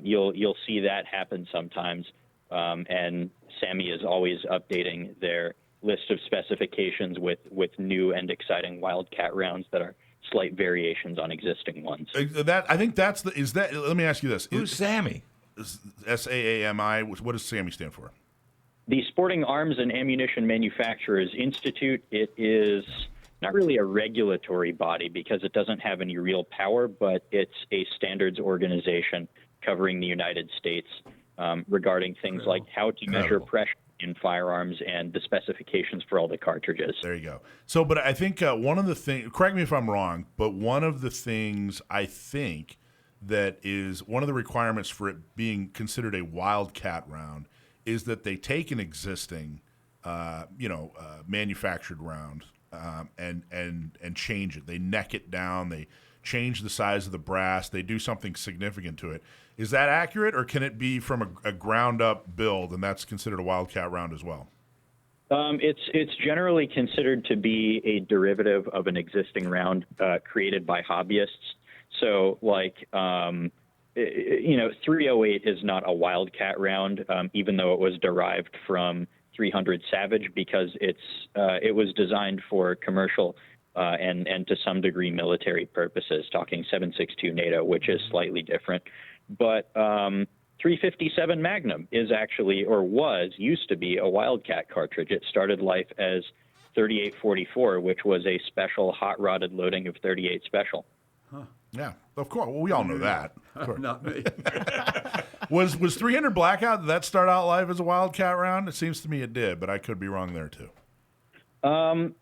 You'll see that happen sometimes, and SAMI is always updating their list of specifications with new and exciting wildcat rounds that are slight variations on existing ones. I think that's the. Is that? Let me ask you this: Who's Sammy? SAAMI. What does SAMI stand for? The Sporting Arms and Ammunition Manufacturers Institute. It is not really a regulatory body because it doesn't have any real power, but it's a standards organization covering the United States regarding things like how to measure pressure in firearms and the specifications for all the cartridges. There you go. So, but I think one of the things, correct me if I'm wrong, but one of the things I think that is one of the requirements for it being considered a wildcat round is that they take an existing, manufactured round and change it. They neck it down. They change the size of the brass. They do something significant to it. Is that accurate, or can it be from a ground-up build, and that's considered a wildcat round as well? It's generally considered to be a derivative of an existing round created by hobbyists. So, 308 is not a wildcat round, even though it was derived from 300 Savage, because it was designed for commercial and to some degree military purposes, talking 7.62 NATO, which is slightly different. But 357 Magnum is actually, or used to be, a wildcat cartridge. It started life as 3844, which was a special hot-rodded loading of 38 Special. Huh. Yeah, of course. Well, we all know that. Not me. Was 300 Blackout, did that start out live as a wildcat round? It seems to me it did, but I could be wrong there too. I'm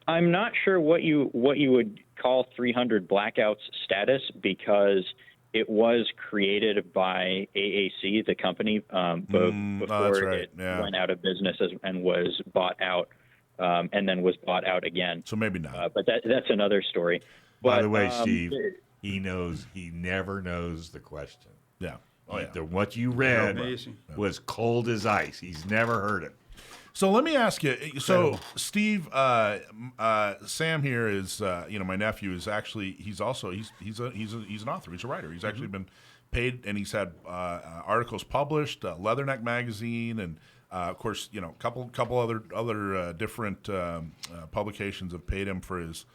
not sure what you would call 300 Blackout's status, because it was created by AAC, the company, before it went out of business and was bought out, and then was bought out again. So maybe not. But that's another story. By the way, Steve, he never knows the question. Yeah. What you read was cold as ice. He's never heard it. So let me ask you. So Steve, Sam here is, my nephew is actually. He's an author. He's a writer. He's actually been paid, and he's had articles published, Leatherneck magazine, and of course, a couple other different publications have paid him for his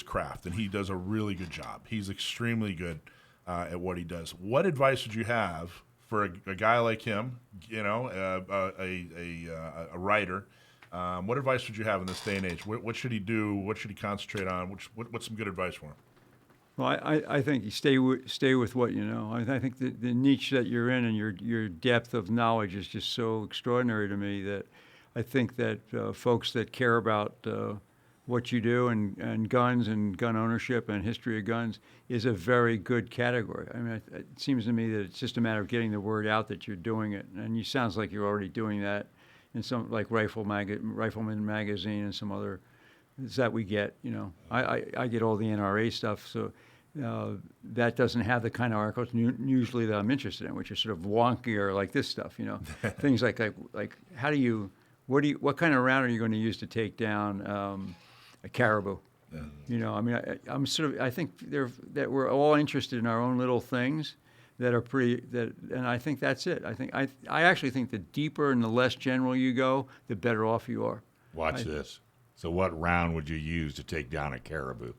craft, and he does a really good job. He's extremely good at what he does. What advice would you have for a guy like him, a writer? What advice would you have in this day and age? What should he do? What should he concentrate on? What's some good advice for him? Well, I think you stay with what you know. I think the niche that you're in and your depth of knowledge is just so extraordinary to me that I think that folks that care about what you do and guns and gun ownership and history of guns is a very good category. I mean, it seems to me that it's just a matter of getting the word out that you're doing it. And you sounds like you're already doing that in some, like Rifleman Magazine and some other that we get. I get all the NRA stuff, so that doesn't have the kind of articles usually that I'm interested in, which are sort of wonkier, like this stuff. Things like what kind of round are you going to use to take down a caribou? I think that we're all interested in our own little things that are and I think that's it. I actually think the deeper and the less general you go, the better off you are. Watch this. So what round would you use to take down a caribou?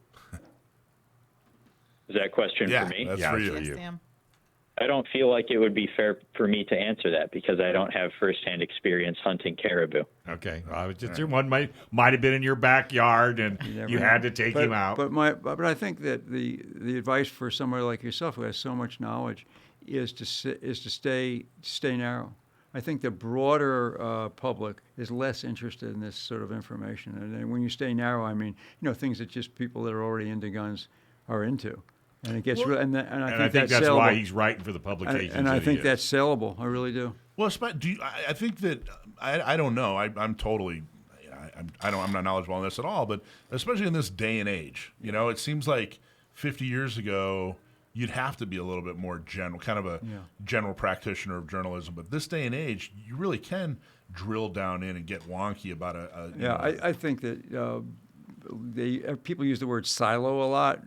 Is that a question for me? That's for you. Sam. I don't feel like it would be fair for me to answer that because I don't have firsthand experience hunting caribou. Okay, one might have been in your backyard and you had to take him out. But I think that the advice for somebody like yourself who has so much knowledge is to stay narrow. I think the broader public is less interested in this sort of information, and when you stay narrow, I mean things that just people that are already into guns are into. And it gets I think that's why he's writing for the publications. And I think that's sellable. I really do. Well, I think that I don't know. I'm totally. I'm not knowledgeable on this at all. But especially in this day and age, it seems like 50 years ago you'd have to be a little bit more general, kind of a general practitioner of journalism. But this day and age, you really can drill down in and get wonky about I think that. People use the word silo a lot,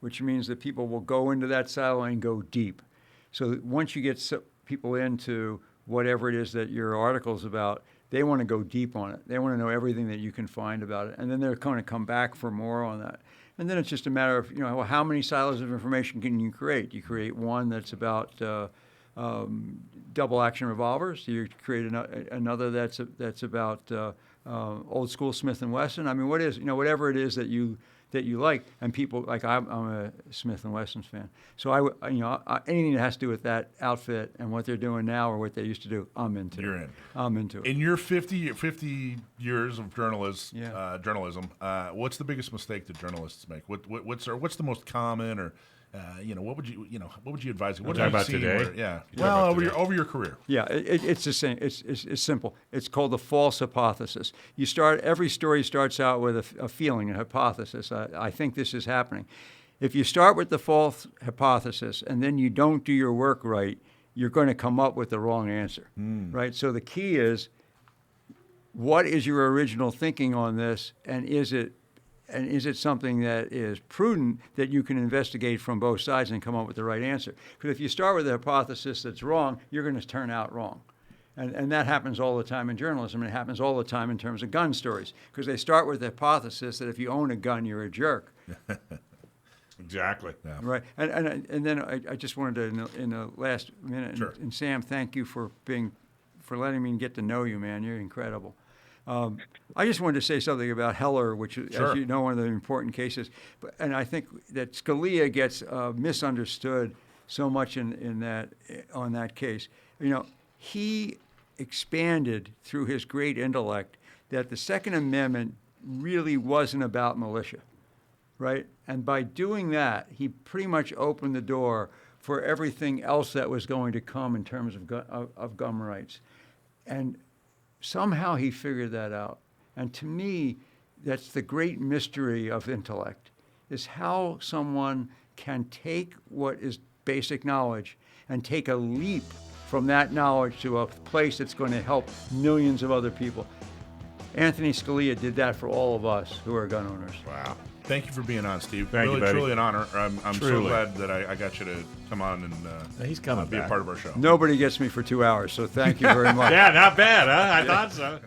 which means that people will go into that silo and go deep. So once you get people into whatever it is that your article's about, they want to go deep on it. They want to know everything that you can find about it. And then they're going to come back for more on that. And then it's just a matter of, how many silos of information can you create? You create one that's about double action revolvers. You create another that's about old school Smith and Wesson. I mean, whatever it is that you that you like, and people like I'm a Smith and Wesson's fan, so anything that has to do with that outfit and what they're doing now or what they used to do, I'm into. You're in. I'm into it. In your 50 years of journalism, what's the biggest mistake that journalists make? What's the most common, or what would you advise? What talking about today? Over your career. Yeah, it's the same. It's simple. It's called the false hypothesis. Every story starts out with a feeling, a hypothesis. I think this is happening. If you start with the false hypothesis and then you don't do your work right, you're going to come up with the wrong answer, right? So the key is, what is your original thinking on this, and is it something that is prudent that you can investigate from both sides and come up with the right answer? Because if you start with a hypothesis that's wrong, you're going to turn out wrong. And that happens all the time in journalism, and it happens all the time in terms of gun stories, because they start with the hypothesis that if you own a gun, you're a jerk. Exactly. Yeah. Right. And then I just wanted to, in the last minute, Sure. and Sam, thank you for letting me get to know you, man. You're incredible. I just wanted to say something about Heller, which, Sure. as you know, one of the important cases. And I think that Scalia gets misunderstood so much on that case. He expanded through his great intellect that the Second Amendment really wasn't about militia, right? And by doing that, he pretty much opened the door for everything else that was going to come in terms of gun rights. And somehow he figured that out. And to me, that's the great mystery of intellect, is how someone can take what is basic knowledge and take a leap from that knowledge to a place that's going to help millions of other people. Anthony Scalia did that for all of us who are gun owners. Wow. Thank you for being on, Steve. Thank you, buddy. Truly an honor. I'm so Truly. glad that I got you to come on and He's coming be a back. part of our show. Nobody gets me for 2 hours, so thank you very much. Yeah, not bad, huh? I thought so.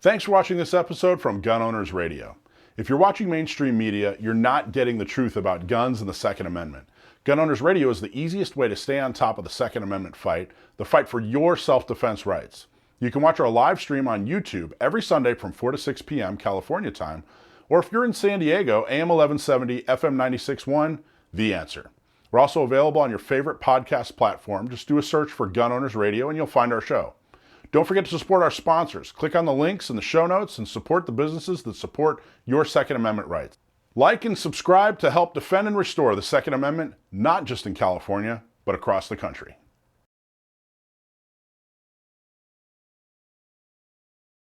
Thanks for watching this episode from Gun Owners Radio. If you're watching mainstream media, you're not getting the truth about guns and the Second Amendment. Gun Owners Radio is the easiest way to stay on top of the Second Amendment fight, the fight for your self-defense rights. You can watch our live stream on YouTube every Sunday from 4 to 6 p.m. California time, or if you're in San Diego, AM 1170, FM 96.1, The Answer. We're also available on your favorite podcast platform. Just do a search for Gun Owners Radio and you'll find our show. Don't forget to support our sponsors. Click on the links in the show notes and support the businesses that support your Second Amendment rights. Like and subscribe to help defend and restore the Second Amendment, not just in California, but across the country.